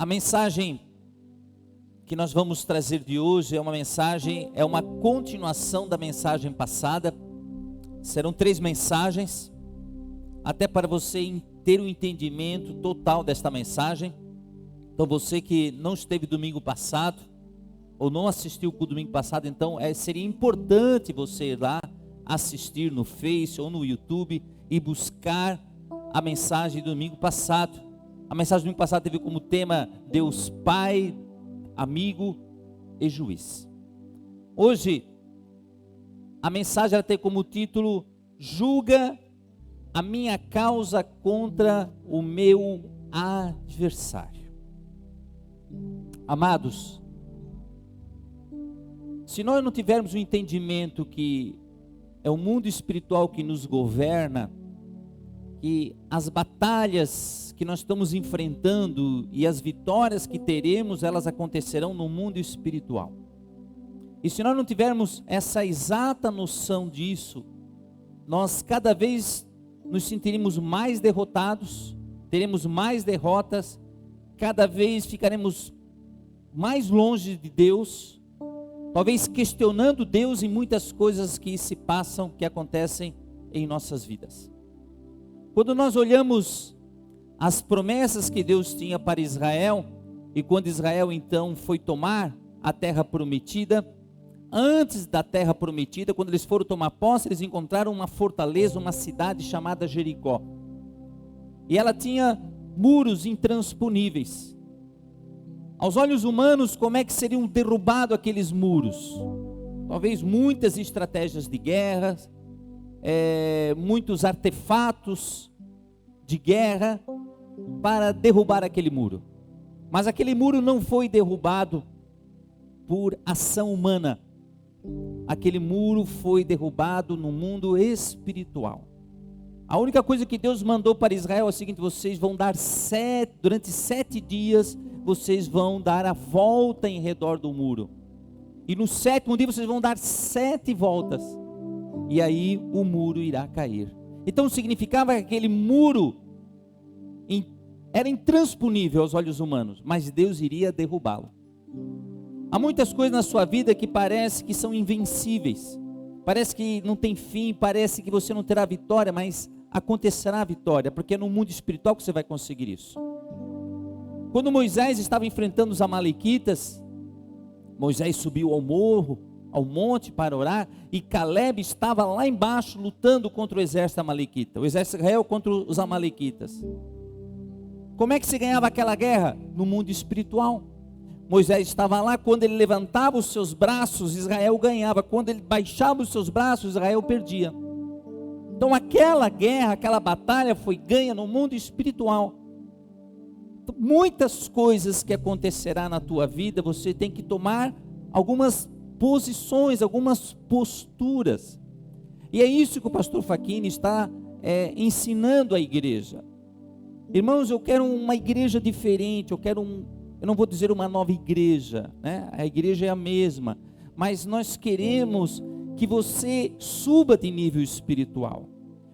mensagem que nós vamos trazer de hoje é uma continuação da mensagem passada. Serão 3 mensagens, até para você ter um entendimento total desta mensagem. Então você que não esteve domingo passado, ou não assistiu o domingo passado, então seria importante você ir lá, assistir no Face ou no YouTube e buscar a mensagem do domingo passado. A mensagem do domingo passado teve como tema Deus Pai, amigo e juiz. Hoje, a mensagem ela tem como título: julga a minha causa contra o meu adversário. Amados, se nós não tivermos o entendimento que é o mundo espiritual que nos governa, que as batalhas que nós estamos enfrentando e as vitórias que teremos, elas acontecerão no mundo espiritual. E se nós não tivermos essa exata noção disso, nós cada vez nos sentiremos mais derrotados, teremos mais derrotas, cada vez ficaremos mais longe de Deus, talvez questionando Deus em muitas coisas que se passam, que acontecem em nossas vidas. Quando nós olhamos as promessas que Deus tinha para Israel, e quando Israel então foi tomar a terra prometida, antes da terra prometida, quando eles foram tomar posse, eles encontraram uma fortaleza, uma cidade chamada Jericó. E ela tinha muros intransponíveis. Aos olhos humanos, como é que seriam derrubados aqueles muros? Talvez muitas estratégias de guerra, muitos artefatos de guerra para derrubar aquele muro. Mas aquele muro não foi derrubado por ação humana. Aquele muro foi derrubado no mundo espiritual. A única coisa que Deus mandou para Israel é o seguinte: vocês vão dar durante 7 dias, vocês vão dar a volta em redor do muro. E no 7º dia vocês vão dar 7 voltas. E aí o muro irá cair. Então significava que aquele muro era intransponível aos olhos humanos, mas Deus iria derrubá-lo. Há muitas coisas na sua vida que parece que são invencíveis, parece que não tem fim, parece que você não terá vitória, mas acontecerá a vitória, porque é no mundo espiritual que você vai conseguir isso. Quando Moisés estava enfrentando os amalequitas, Moisés subiu ao morro, ao monte para orar, e Caleb estava lá embaixo lutando contra o exército amalequita, o exército de Israel contra os amalequitas. Como é que se ganhava aquela guerra? No mundo espiritual. Moisés estava lá, quando ele levantava os seus braços, Israel ganhava. Quando ele baixava os seus braços, Israel perdia. Então aquela guerra, aquela batalha foi ganha no mundo espiritual. Então, muitas coisas que acontecerá na tua vida, você tem que tomar algumas posições, algumas posturas. E é isso que o pastor Facchini está ensinando à igreja. Irmãos, eu quero uma igreja diferente, eu não vou dizer uma nova igreja, né? A igreja é a mesma, mas nós queremos que você suba de nível espiritual.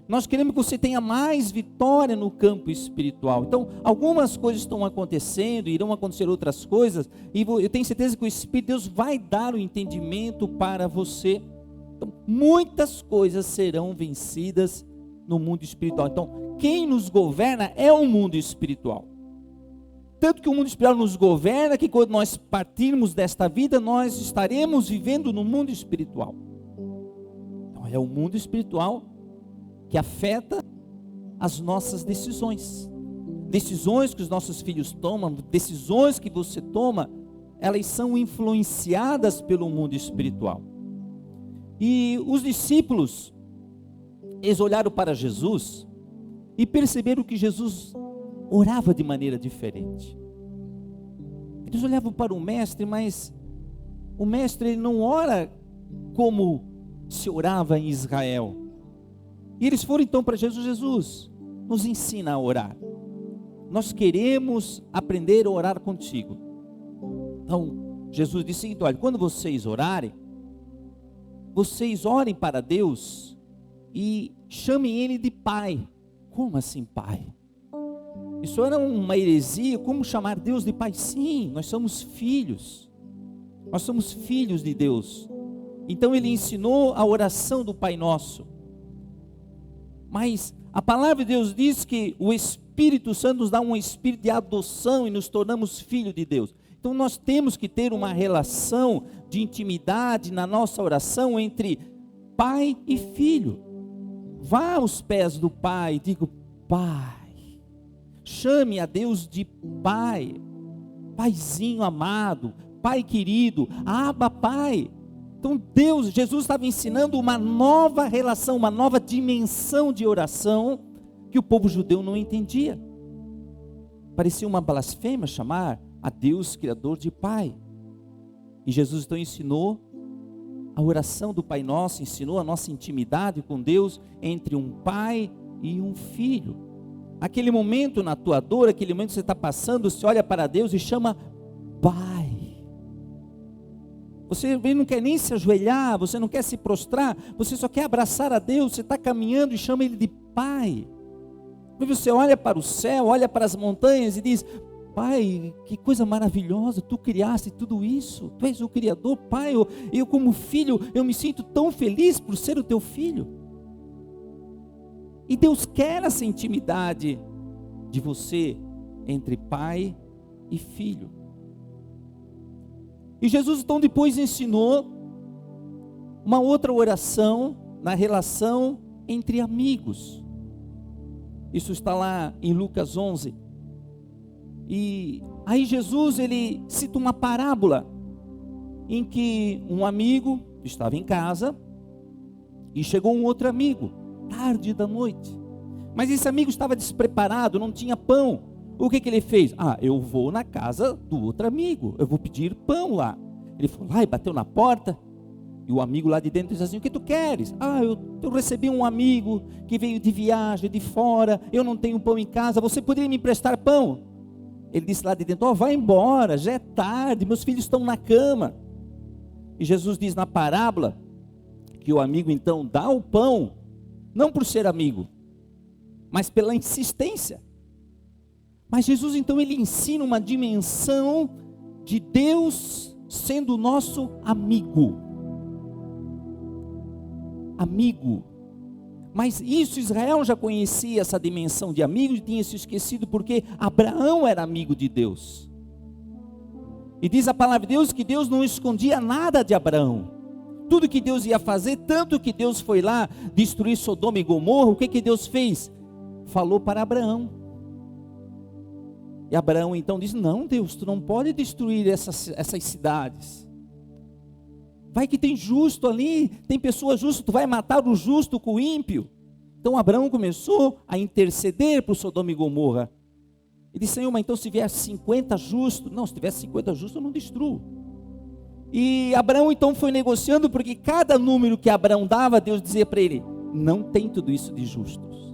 Nós queremos que você tenha mais vitória no campo espiritual. Então, algumas coisas estão acontecendo, irão acontecer outras coisas, e eu tenho certeza que o Espírito de Deus vai dar o entendimento para você. Então, muitas coisas serão vencidas no mundo espiritual. Então, quem nos governa é o mundo espiritual. Tanto que o mundo espiritual nos governa, que quando nós partirmos desta vida, nós estaremos vivendo no mundo espiritual. Então, é o mundo espiritual que afeta as nossas decisões. Decisões que os nossos filhos tomam, decisões que você toma, elas são influenciadas pelo mundo espiritual. E os discípulos, eles olharam para Jesus e perceberam que Jesus orava de maneira diferente. Eles olhavam para o mestre, mas o mestre ele não ora como se orava em Israel. E eles foram então para Jesus: Jesus, nos ensina a orar. Nós queremos aprender a orar contigo. Então, Jesus disse o seguinte: olha, quando vocês orarem, vocês orem para Deus e chamem Ele de Pai. Como assim Pai? Isso era uma heresia. Como chamar Deus de Pai? Sim, nós somos filhos. Nós somos filhos de Deus. Então ele ensinou a oração do Pai Nosso. Mas a palavra de Deus diz que o Espírito Santo nos dá um espírito de adoção e nos tornamos filhos de Deus. Então nós temos que ter uma relação de intimidade na nossa oração entre pai e filho. Vá aos pés do Pai e diga: Pai. Chame a Deus de Pai, Paizinho amado, Pai querido, Abba Pai. Então Jesus estava ensinando uma nova relação, uma nova dimensão de oração que o povo judeu não entendia. Parecia uma blasfêmia chamar a Deus Criador de Pai. E Jesus então ensinou a oração do Pai Nosso, ensinou a nossa intimidade com Deus entre um pai e um filho. Aquele momento na tua dor, aquele momento que você está passando, você olha para Deus e chama Pai. Você não quer nem se ajoelhar, você não quer se prostrar, você só quer abraçar a Deus, você está caminhando e chama Ele de Pai. Você olha para o céu, olha para as montanhas e diz: Pai, que coisa maravilhosa, Tu criaste tudo isso, Tu és o Criador. Pai, eu como filho, eu me sinto tão feliz por ser o Teu filho. E Deus quer essa intimidade de você entre pai e filho. E Jesus então depois ensinou uma outra oração na relação entre amigos. Isso está lá em Lucas 11. E aí Jesus, ele cita uma parábola em que um amigo estava em casa e chegou um outro amigo tarde da noite, mas esse amigo estava despreparado, não tinha pão. O que ele fez? Eu vou na casa do outro amigo, eu vou pedir pão lá. Ele foi lá e bateu na porta, e o amigo lá de dentro disse assim: o que tu queres? Eu recebi um amigo que veio de viagem, de fora, eu não tenho pão em casa, você poderia me emprestar pão? Ele disse lá de dentro: vai embora, já é tarde, meus filhos estão na cama. E Jesus diz na parábola que o amigo então dá o pão, não por ser amigo, mas pela insistência. Mas Jesus então ele ensina uma dimensão de Deus sendo nosso amigo. Amigo. Mas isso, Israel já conhecia essa dimensão de amigo e tinha se esquecido, porque Abraão era amigo de Deus. E diz a palavra de Deus que Deus não escondia nada de Abraão. Tudo que Deus ia fazer, tanto que Deus foi lá destruir Sodoma e Gomorra, o que Deus fez? Falou para Abraão. E Abraão então disse: não, Deus, tu não pode destruir essas cidades. Vai que tem justo ali, tem pessoas justas, tu vai matar o justo com o ímpio. Então Abraão começou a interceder por Sodoma e Gomorra. Ele disse: Senhor, mas então se vier 50 justos, não, se tiver 50 justos eu não destruo. E Abraão então foi negociando, porque cada número que Abraão dava, Deus dizia para ele: não tem tudo isso de justos.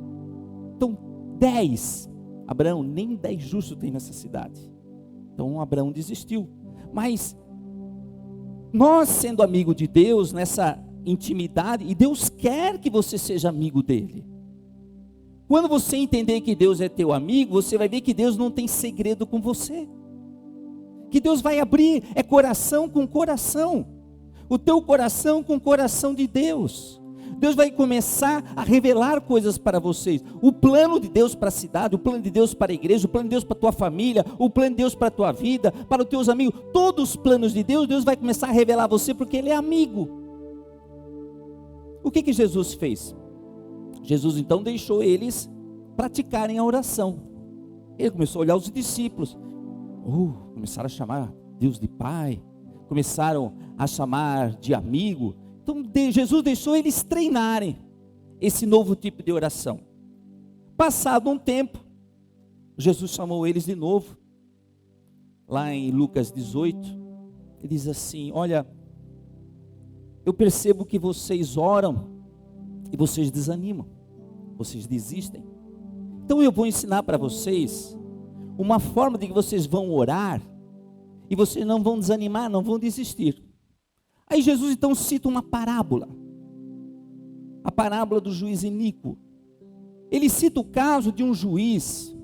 Então 10, Abraão, nem 10 justos tem nessa cidade. Então Abraão desistiu. Mas nós sendo amigo de Deus, nessa intimidade, e Deus quer que você seja amigo dele. Quando você entender que Deus é teu amigo, você vai ver que Deus não tem segredo com você. Que Deus vai abrir, é coração com coração, o teu coração com o coração de Deus. Deus vai começar a revelar coisas para vocês, o plano de Deus para a cidade, o plano de Deus para a igreja, o plano de Deus para a tua família, o plano de Deus para a tua vida, para os teus amigos, todos os planos de Deus, Deus vai começar a revelar a você, porque Ele é amigo. O que Jesus fez? Jesus então deixou eles praticarem a oração. Ele começou a olhar os discípulos, começaram a chamar Deus de Pai, começaram a chamar de amigo. Então Jesus deixou eles treinarem esse novo tipo de oração. Passado um tempo, Jesus chamou eles de novo. Lá em Lucas 18, ele diz assim: olha, eu percebo que vocês oram e vocês desanimam, vocês desistem. Então eu vou ensinar para vocês uma forma de que vocês vão orar e vocês não vão desanimar, não vão desistir. Aí Jesus então cita uma parábola, a parábola do juiz iníquo. Ele cita o caso de um juiz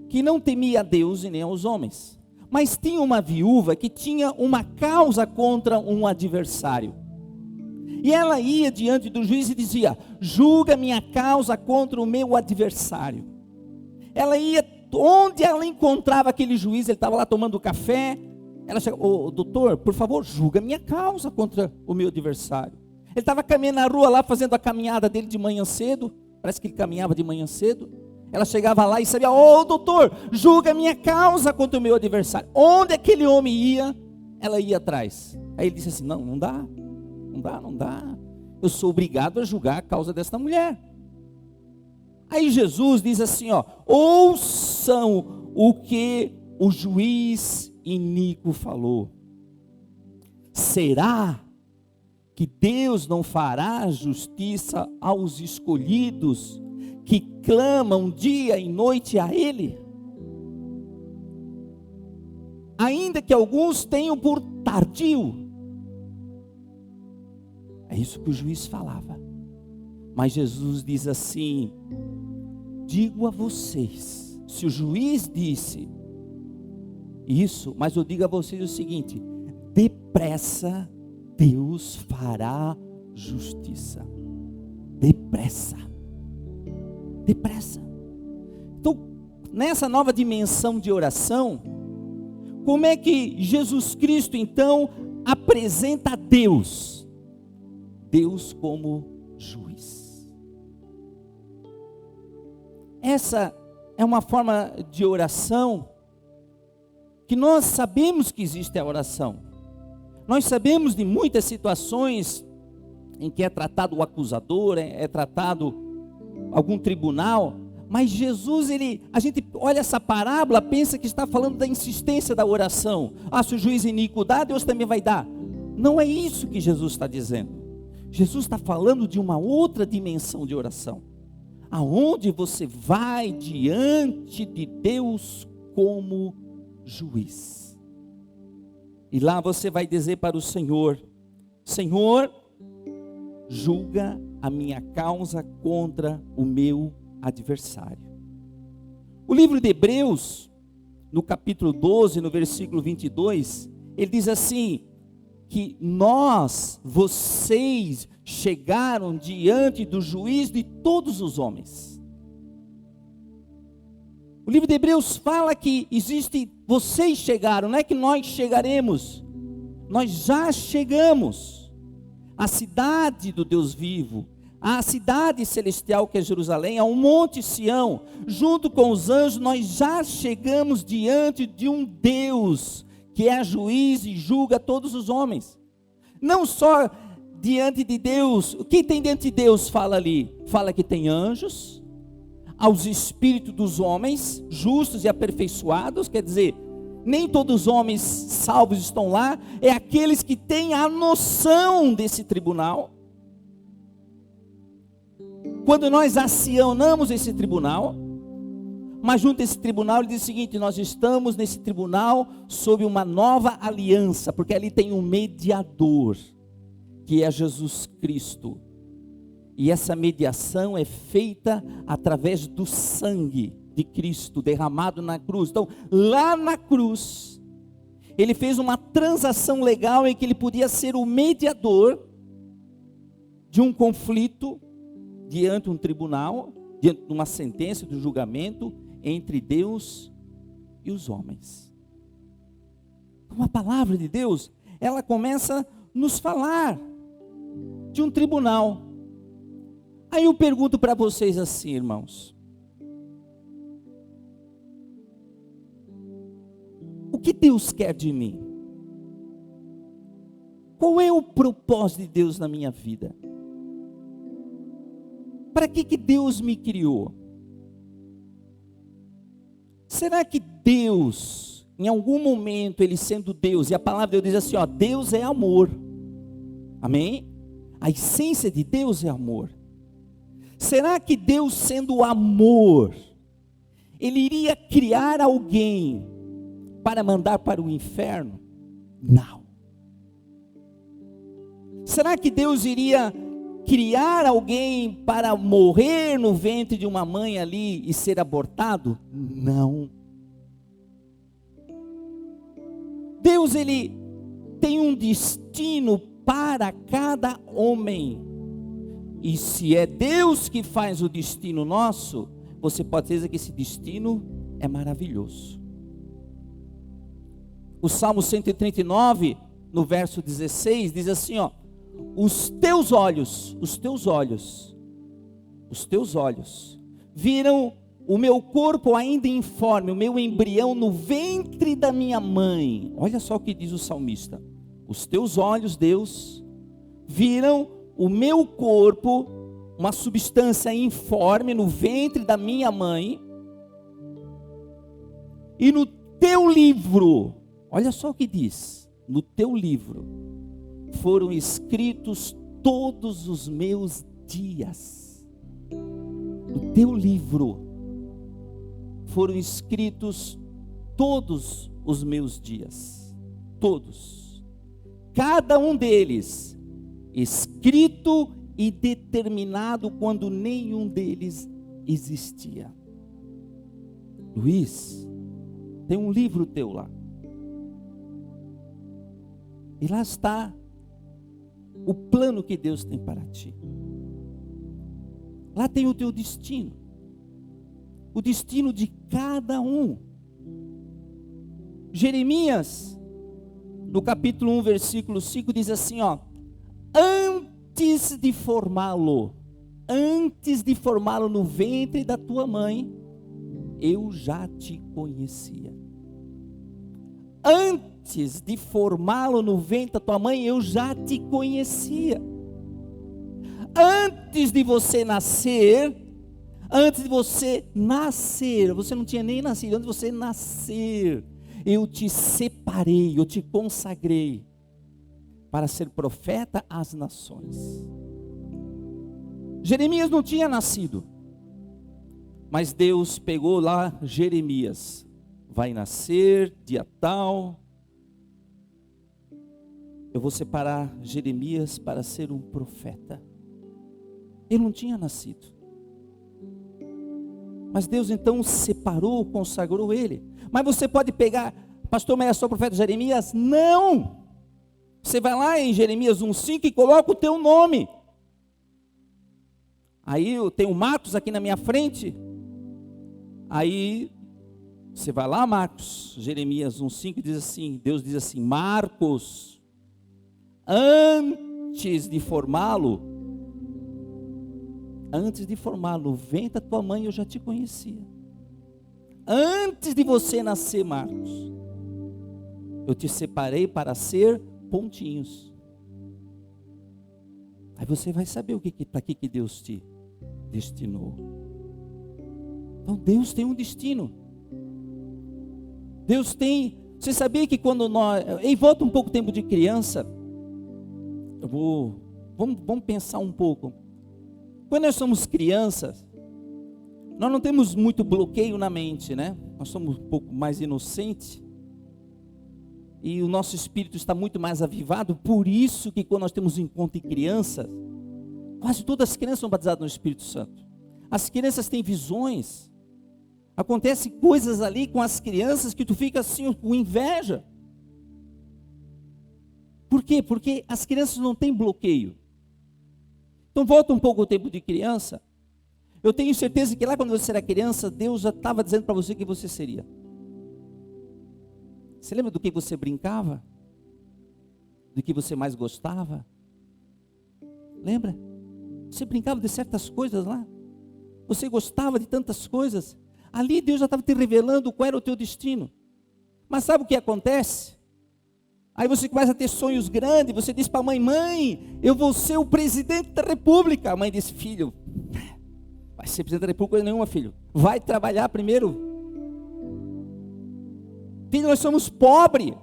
que não temia a Deus e nem aos homens, mas tinha uma viúva que tinha uma causa contra um adversário. E ela ia diante do juiz e dizia: julga minha causa contra o meu adversário. Ela ia, onde ela encontrava aquele juiz, ele estava lá tomando café, ela chegou: ô doutor, por favor, julga minha causa contra o meu adversário. Ele estava caminhando na rua lá, fazendo a caminhada dele de manhã cedo, parece que ele caminhava de manhã cedo. Ela chegava lá e sabia: ô doutor, julga minha causa contra o meu adversário. Onde aquele homem ia, ela ia atrás. Aí ele disse assim: não dá. Eu sou obrigado a julgar a causa desta mulher. Aí Jesus diz assim, ouçam o que o juiz iníquo falou. Será que Deus não fará justiça aos escolhidos que clamam dia e noite a Ele? Ainda que alguns tenham por tardio. É isso que o juiz falava. Mas Jesus diz assim: digo a vocês, se o juiz disse isso, mas eu digo a vocês o seguinte: depressa Deus fará justiça. Depressa. Então, nessa nova dimensão de oração, como é que Jesus Cristo então apresenta a Deus? Deus como juiz. Essa é uma forma de oração que nós sabemos que existe a oração. Nós sabemos de muitas situações em que é tratado o acusador, é tratado algum tribunal, mas Jesus, a gente olha essa parábola, pensa que está falando da insistência da oração. Se o juiz iníquo dá, Deus também vai dar. Não é isso que Jesus está dizendo. Jesus está falando de uma outra dimensão de oração, aonde você vai diante de Deus como juiz, e lá você vai dizer para o Senhor: Senhor, julga a minha causa contra o meu adversário. O livro de Hebreus, no capítulo 12, no versículo 22, ele diz assim: que vocês chegaram diante do juiz de todos os homens. O livro de Hebreus fala que vocês chegaram, não é que nós chegaremos, nós já chegamos. A cidade do Deus vivo, a cidade celestial que é Jerusalém, ao monte Sião, junto com os anjos, nós já chegamos diante de um Deus que é juiz e julga todos os homens. Não só diante de Deus, o que tem diante de Deus fala ali? Fala que tem anjos, aos espíritos dos homens, justos e aperfeiçoados, quer dizer, nem todos os homens salvos estão lá, é aqueles que têm a noção desse tribunal. Quando nós acionamos esse tribunal, mas junto a esse tribunal, ele diz o seguinte: nós estamos nesse tribunal sob uma nova aliança, porque ali tem um mediador, que é Jesus Cristo. E essa mediação é feita através do sangue de Cristo derramado na cruz. Então, lá na cruz, ele fez uma transação legal em que ele podia ser o mediador de um conflito diante de um tribunal, diante de uma sentença, de um julgamento entre Deus e os homens. Então, a palavra de Deus, ela começa a nos falar de um tribunal. Aí eu pergunto para vocês assim, irmãos: o que Deus quer de mim? Qual é o propósito de Deus na minha vida? Para que Deus me criou? Será que Deus, em algum momento, Ele sendo Deus, e a palavra de Deus diz assim, Deus é amor, amém? A essência de Deus é amor. Será que Deus, sendo amor, Ele iria criar alguém para mandar para o inferno? Não. Será que Deus iria criar alguém para morrer no ventre de uma mãe ali e ser abortado? Não. Deus, ele tem um destino para cada homem. E se é Deus que faz o destino nosso, você pode dizer que esse destino é maravilhoso. O Salmo 139, no verso 16, diz assim, ó: os teus olhos viram o meu corpo ainda informe, o meu embrião no ventre da minha mãe. Olha só o que diz o salmista: os teus olhos, Deus, viram o meu corpo, uma substância informe no ventre da minha mãe, e no teu livro, olha só o que diz, no teu livro foram escritos todos os meus dias. No teu livro foram escritos todos os meus dias, todos, cada um deles escrito e determinado quando nenhum deles existia. Luiz, tem um livro teu lá, e lá está o plano que Deus tem para ti. Lá tem o teu destino, o destino de cada um. Jeremias, no capítulo 1, versículo 5, diz assim, ó: antes de formá-lo no ventre da tua mãe, eu já te conhecia. Antes de formá-lo no ventre da tua mãe, eu já te conhecia. Antes de você nascer, você não tinha nem nascido, antes de você nascer, eu te separei, eu te consagrei para ser profeta às nações. Jeremias não tinha nascido, mas Deus pegou lá Jeremias: vai nascer dia tal, eu vou separar Jeremias para ser um profeta. Ele não tinha nascido, mas Deus então separou, consagrou ele. Mas você pode pegar, pastor, mas é só o profeta Jeremias? Não! Você vai lá em Jeremias 1,5 e coloca o teu nome. Aí eu tenho Marcos aqui na minha frente. Aí você vai lá, Marcos, Jeremias 1,5 diz assim, Deus diz assim: Marcos, antes de formá-lo no ventre da tua mãe, eu já te conhecia. Antes de você nascer, Marcos, eu te separei para ser pontinhos. Aí você vai saber para que Deus te destinou. Então Deus tem um destino. Deus tem. Você sabia que quando nós, e volta um pouco o tempo de criança, vamos pensar um pouco. Quando nós somos crianças, nós não temos muito bloqueio na mente, né? Nós somos um pouco mais inocentes, e o nosso espírito está muito mais avivado. Por isso que quando nós temos encontro em crianças, quase todas as crianças são batizadas no Espírito Santo. As crianças têm visões, acontecem coisas ali com as crianças que tu fica assim com inveja. Por quê? Porque as crianças não têm bloqueio. Então volta um pouco o tempo de criança. Eu tenho certeza que lá quando você era criança, Deus já estava dizendo para você o que você seria. Você lembra do que você brincava? Do que você mais gostava? Lembra? Você brincava de certas coisas lá. Você gostava de tantas coisas. Ali Deus já estava te revelando qual era o teu destino. Mas sabe o que acontece? Aí você começa a ter sonhos grandes. Você diz para a mãe: mãe, eu vou ser o presidente da república. A mãe disse: filho, vai ser presidente da república nenhuma, filho. Vai trabalhar primeiro. Filho, nós somos pobres.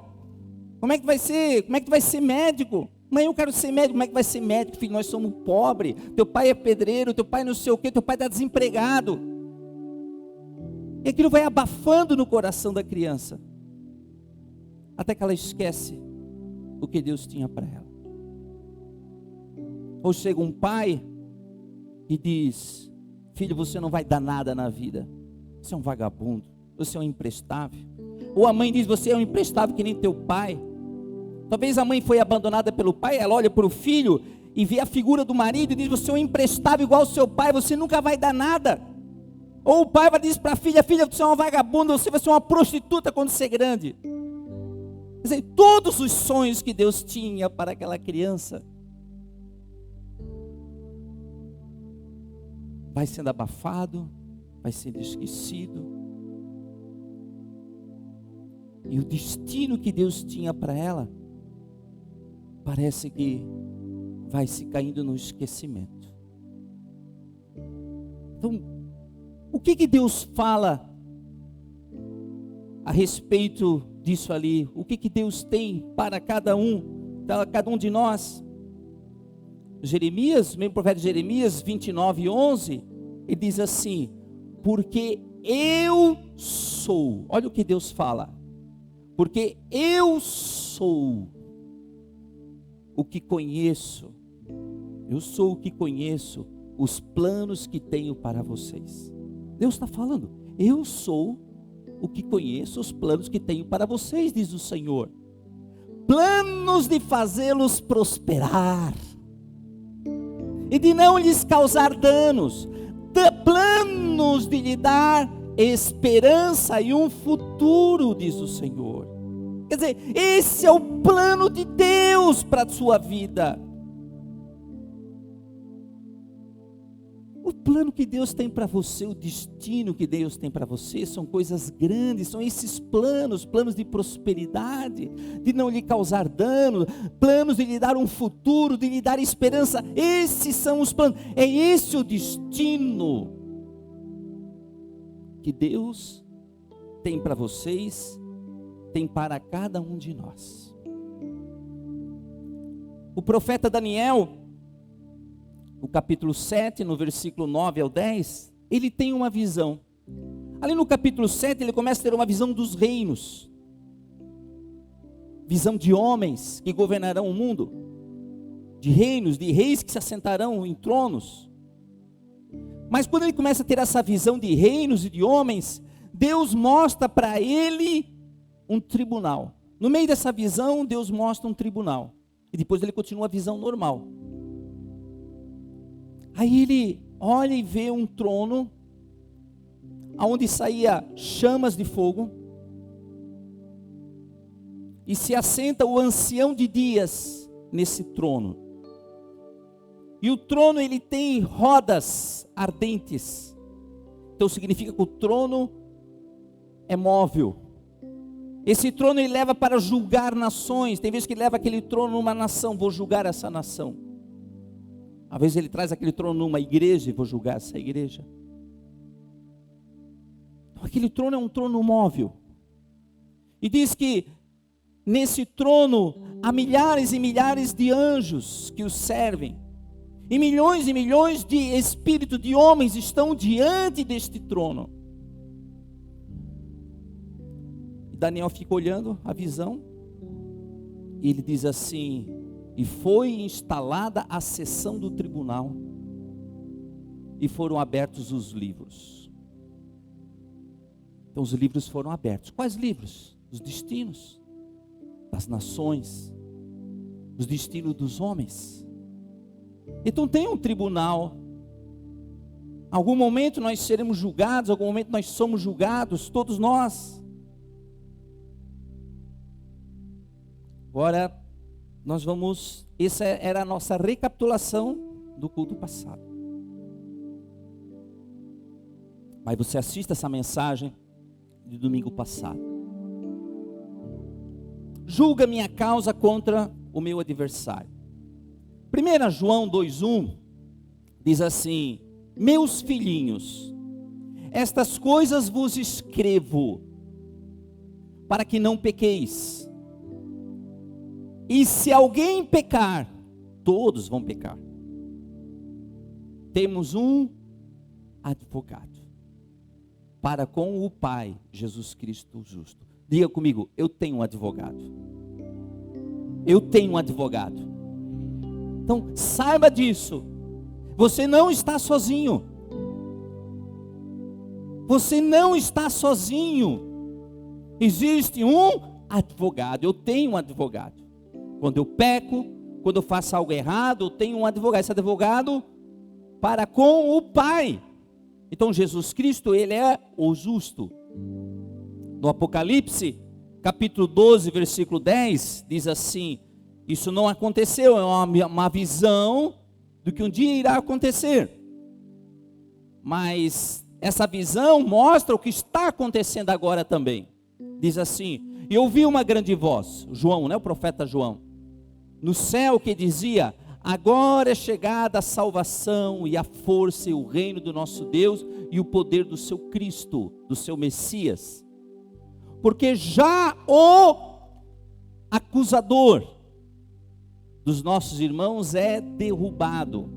Como é que vai ser? Como é que tu vai ser médico? Mãe, eu quero ser médico. Como é que vai ser médico? Filho, nós somos pobres. Teu pai é pedreiro, teu pai não sei o quê, teu pai está desempregado. E aquilo vai abafando no coração da criança, até que ela esquece o que Deus tinha para ela. Ou chega um pai e diz: filho, você não vai dar nada na vida. Você é um vagabundo, você é um imprestável. Ou a mãe diz: você é um imprestável que nem teu pai. Talvez a mãe foi abandonada pelo pai, ela olha para o filho e vê a figura do marido e diz: você é um imprestável igual ao seu pai, você nunca vai dar nada. Ou o pai vai dizer para a filha: filha, você é uma vagabunda, você vai ser uma prostituta quando ser grande. Quer dizer, todos os sonhos que Deus tinha para aquela criança vai sendo abafado, vai sendo esquecido. E o destino que Deus tinha para ela parece que vai se caindo no esquecimento. Então, o que Deus fala a respeito disso ali? O que Deus tem para cada um de nós? Jeremias, mesmo profeta Jeremias 29:11, ele diz assim: porque eu sou, olha o que Deus fala, porque eu sou o que conheço, eu sou o que conheço os planos que tenho para vocês. Deus está falando: eu sou o que conheço os planos que tenho para vocês, diz o Senhor. Planos de fazê-los prosperar e de não lhes causar danos, planos de lhe dar esperança e um futuro, diz o Senhor. Quer dizer, esse é o plano de Deus para a sua vida. O plano que Deus tem para você, o destino que Deus tem para você, são coisas grandes, são esses planos de prosperidade, de não lhe causar dano, planos de lhe dar um futuro, de lhe dar esperança. Esses são os planos, é esse o destino que Deus tem para vocês, tem para cada um de nós. O profeta Daniel, no capítulo 7, no versículo 9 ao 10, ele tem uma visão. Ali no capítulo 7, ele começa a ter uma visão dos reinos. Visão de homens que governarão o mundo. De reinos, de reis que se assentarão em tronos. Mas quando ele começa a ter essa visão de reinos e de homens, Deus mostra para ele um tribunal. No meio dessa visão, Deus mostra um tribunal. E depois ele continua a visão normal. Aí ele olha e vê um trono, onde saía chamas de fogo, e se assenta o ancião de dias nesse trono. E o trono, ele tem rodas ardentes. Então significa que o trono é móvel. Esse trono ele leva para julgar nações. Tem vezes que ele leva aquele trono numa nação: vou julgar essa nação. Às vezes ele traz aquele trono numa igreja e vou julgar essa igreja. Aquele trono é um trono móvel. E diz que nesse trono há milhares e milhares de anjos que o servem. E milhões de espíritos de homens estão diante deste trono. E Daniel fica olhando a visão. E ele diz assim: e foi instalada a sessão do tribunal, e foram abertos os livros. Então os livros foram abertos. Quais livros? Os destinos das nações, os destinos dos homens. Então tem um tribunal. Algum momento nós seremos julgados, algum momento nós somos julgados, todos nós. Agora nós vamos, essa era a nossa recapitulação do culto passado. Mas você assista essa mensagem de domingo passado. Julga minha causa contra o meu adversário. 1 João 2:1 diz assim: meus filhinhos, estas coisas vos escrevo, para que não pequeis. E se alguém pecar, todos vão pecar. Temos um advogado para com o Pai, Jesus Cristo justo. Diga comigo: eu tenho um advogado. Eu tenho um advogado. Então saiba disso. Você não está sozinho. Você não está sozinho. Existe um advogado. Eu tenho um advogado. Quando eu peco, quando eu faço algo errado, eu tenho um advogado. Esse advogado para com o Pai. Então Jesus Cristo, ele é o justo. No Apocalipse, capítulo 12, versículo 10, diz assim: isso não aconteceu, é uma visão do que um dia irá acontecer. Mas essa visão mostra o que está acontecendo agora também. Diz assim: e ouvi uma grande voz, João, o profeta João, no céu, que dizia: agora é chegada a salvação e a força e o reino do nosso Deus e o poder do seu Cristo, do seu Messias. Porque já o acusador dos nossos irmãos é derrubado,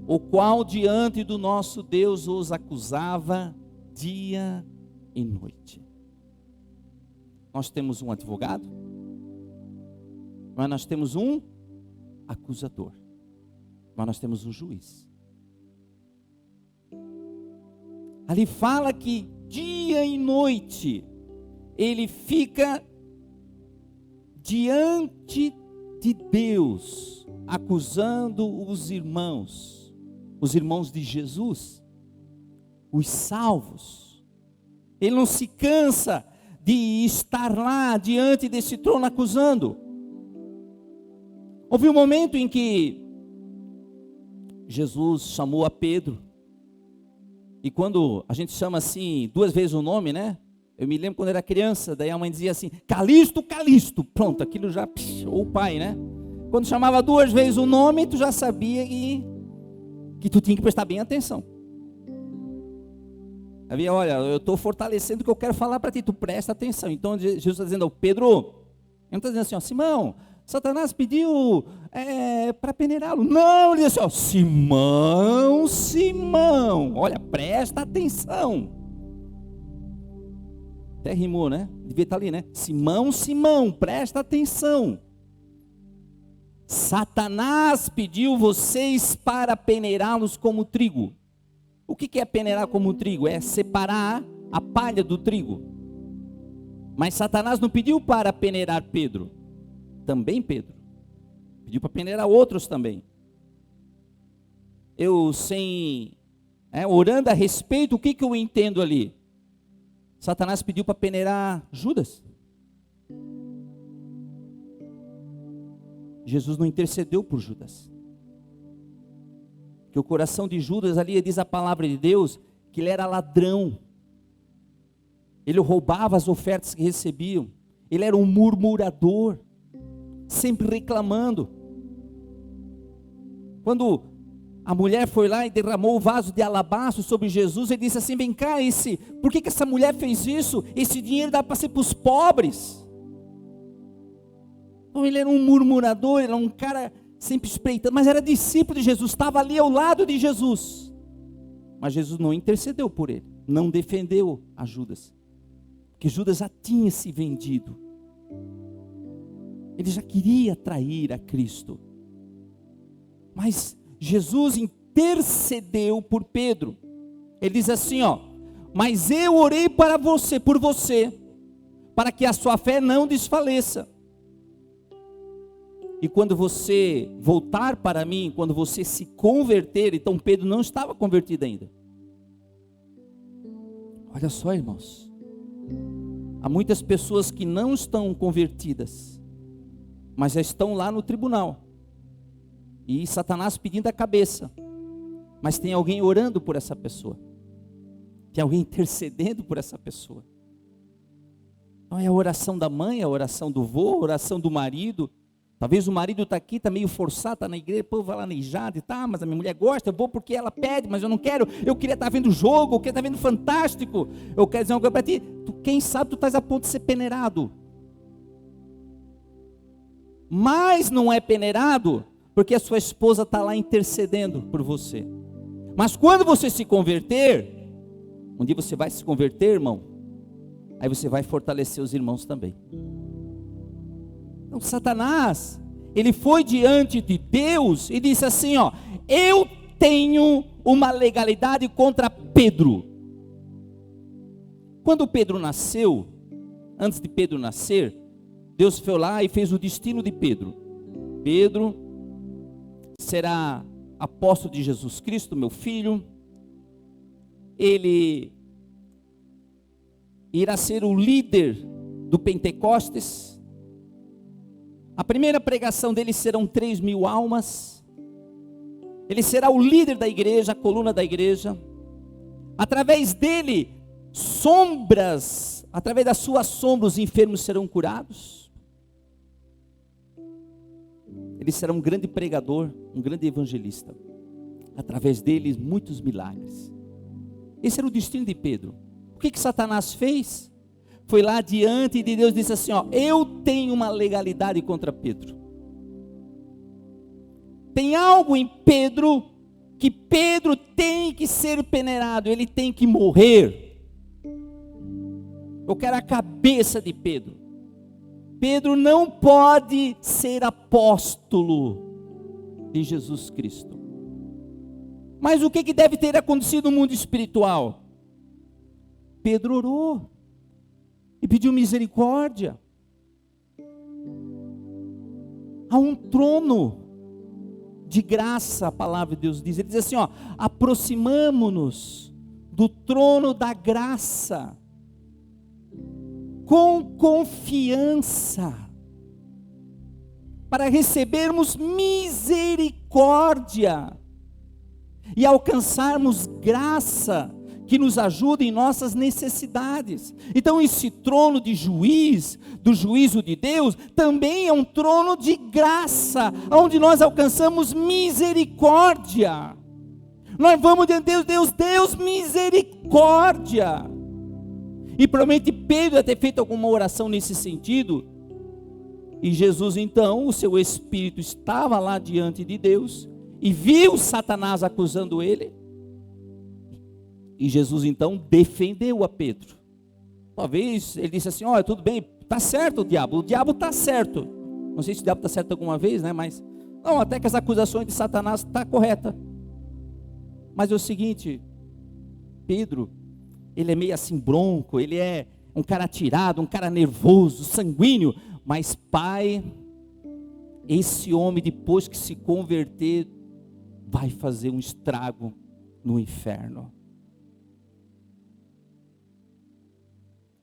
o qual diante do nosso Deus os acusava dia e noite. Nós temos um advogado, mas nós temos um acusador, mas nós temos um juiz. Ali fala que dia e noite ele fica diante de Deus, acusando os irmãos de Jesus, os salvos. Ele não se cansa de estar lá diante desse trono acusando. Houve um momento em que Jesus chamou a Pedro, e quando a gente chama assim 2 vezes o nome, né? Eu me lembro quando era criança, daí a mãe dizia assim: Calisto, Calisto. Pronto, aquilo já, ou o pai, né? Quando chamava 2 vezes o nome, tu já sabia que tu tinha que prestar bem atenção. Havia, olha, eu estou fortalecendo o que eu quero falar para ti, tu presta atenção. Então Jesus está dizendo ao Pedro, ele não está dizendo assim, ó, Simão, Satanás pediu para peneirá-lo. Não, ele diz assim, ó, Simão, Simão, olha, presta atenção. Até rimou, né? Devia estar ali, né? Simão, Simão, presta atenção. Satanás pediu vocês para peneirá-los como trigo. O que é peneirar como trigo? É separar a palha do trigo. Mas Satanás não pediu para peneirar Pedro. Também Pedro. Pediu para peneirar outros também. Orando a respeito, o que eu entendo ali? Satanás pediu para peneirar Judas. Jesus não intercedeu por Judas. Que o coração de Judas ali, diz a palavra de Deus, que ele era ladrão. Ele roubava as ofertas que recebiam. Ele era um murmurador, sempre reclamando. Quando a mulher foi lá e derramou o vaso de alabastro sobre Jesus, ele disse assim, vem cá, por que essa mulher fez isso? Esse dinheiro dá para ser para os pobres. Então ele era um murmurador, ele era um cara sempre espreitando, mas era discípulo de Jesus, estava ali ao lado de Jesus. Mas Jesus não intercedeu por ele, não defendeu a Judas, porque Judas já tinha se vendido. Ele já queria trair a Cristo. Mas Jesus intercedeu por Pedro. Ele diz assim, ó, mas eu orei por você, para que a sua fé não desfaleça. E quando você voltar para mim, quando você se converter, então Pedro não estava convertido ainda. Olha só, irmãos, há muitas pessoas que não estão convertidas, mas já estão lá no tribunal. E Satanás pedindo a cabeça. Mas tem alguém orando por essa pessoa. Tem alguém intercedendo por essa pessoa. Então é a oração da mãe, a oração do vô, a oração do marido. Talvez o marido está aqui, está meio forçado, está na igreja, pô, vai lá neijado e tá, mas a minha mulher gosta, eu vou porque ela pede, mas eu não quero, eu queria estar vendo o jogo, eu queria estar vendo Fantástico, eu quero dizer uma coisa para ti, quem sabe tu estás a ponto de ser peneirado. Mas não é peneirado, porque a sua esposa está lá intercedendo por você. Mas quando você se converter, um dia você vai se converter, irmão, aí você vai fortalecer os irmãos também. Então Satanás, ele foi diante de Deus e disse assim, ó, eu tenho uma legalidade contra Pedro. Quando Pedro nasceu, antes de Pedro nascer, Deus foi lá e fez o destino de Pedro. Pedro será apóstolo de Jesus Cristo, meu filho. Ele irá ser o líder do Pentecostes. A primeira pregação dele serão 3.000 almas. Ele será o líder da igreja, a coluna da igreja. Através dele, através da sua sombra, os enfermos serão curados. Ele será um grande pregador, um grande evangelista. Através dele, muitos milagres. Esse era o destino de Pedro. O que Satanás fez? Foi lá diante de Deus e disse assim, eu tenho uma legalidade contra Pedro. Tem algo em Pedro, que Pedro tem que ser peneirado, ele tem que morrer. Eu quero a cabeça de Pedro. Pedro não pode ser apóstolo de Jesus Cristo. Mas o que deve ter acontecido no mundo espiritual? Pedro orou e pediu misericórdia. Há um trono de graça, a palavra de Deus diz. Ele diz assim, aproximamo-nos do trono da graça com confiança para recebermos misericórdia e alcançarmos graça que nos ajuda em nossas necessidades. Então esse trono de juiz, do juízo de Deus, também é um trono de graça, onde nós alcançamos misericórdia. Nós vamos diante de Deus, misericórdia. E provavelmente Pedro deve ter feito alguma oração nesse sentido. E Jesus então, o seu espírito estava lá diante de Deus, e viu Satanás acusando ele. E Jesus então defendeu a Pedro. Talvez ele disse assim, tudo bem, está certo o diabo está certo. Não sei se o diabo está certo alguma vez, né? Mas, não, até que as acusações de Satanás estão corretas. Mas é o seguinte, Pedro, ele é meio assim bronco, ele é um cara atirado, um cara nervoso, sanguíneo. Mas pai, esse homem depois que se converter, vai fazer um estrago no inferno.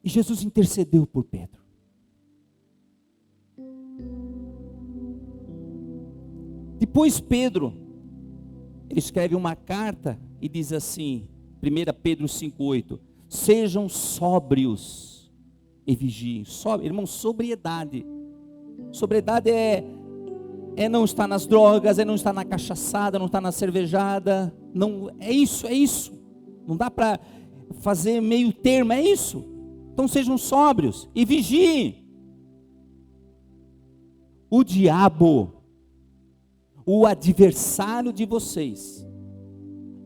E Jesus intercedeu por Pedro. Depois Pedro, ele escreve uma carta e diz assim, 1 Pedro 5,8, sejam sóbrios e vigiem. Irmão, sobriedade. Sobriedade é não estar nas drogas, é não estar na cachaçada, não estar na cervejada. Não, é isso. Não dá para fazer meio termo, é isso. Então sejam sóbrios e vigiem. O diabo, o adversário de vocês,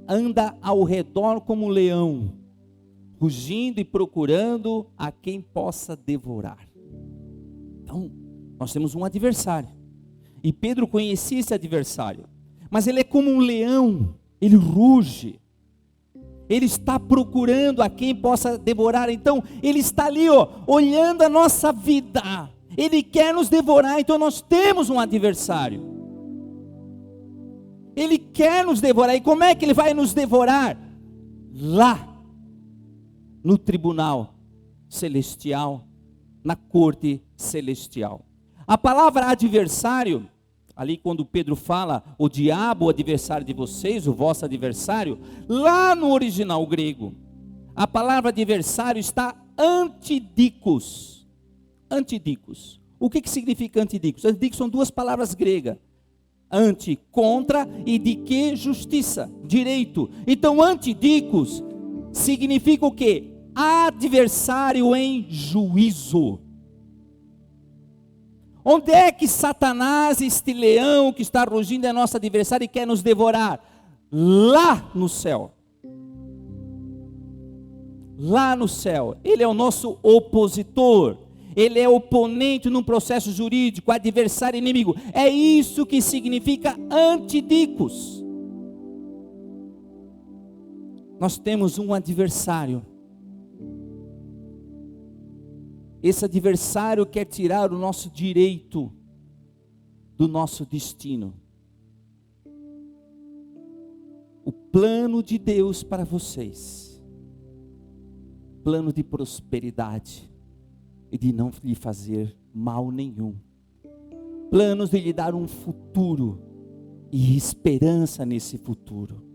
anda ao redor como um leão, rugindo e procurando a quem possa devorar. Então, nós temos um adversário. E Pedro conhecia esse adversário. Mas ele é como um leão, ele ruge. Ele está procurando a quem possa devorar. Então, ele está ali, olhando a nossa vida. Ele quer nos devorar. Então, nós temos um adversário. Ele quer nos devorar. E como é que ele vai nos devorar? Lá, no tribunal celestial, na corte celestial. A palavra adversário, ali quando Pedro fala, o diabo, o adversário de vocês, o vosso adversário, lá no original grego, a palavra adversário está antidikos. Antidikos. O que significa antidikos? Antidikos são duas palavras gregas. Anti, contra, e de que? Justiça, direito. Então antidikos significa o quê? Adversário em juízo. Onde é que Satanás, este leão que está rugindo, é nosso adversário e quer nos devorar? Lá no céu. Lá no céu. Ele é o nosso opositor. Ele é oponente num processo jurídico, adversário inimigo. É isso que significa antidikos. Nós temos um adversário. Esse adversário quer tirar o nosso direito do nosso destino. O plano de Deus para vocês, plano de prosperidade e de não lhe fazer mal nenhum, planos de lhe dar um futuro e esperança nesse futuro.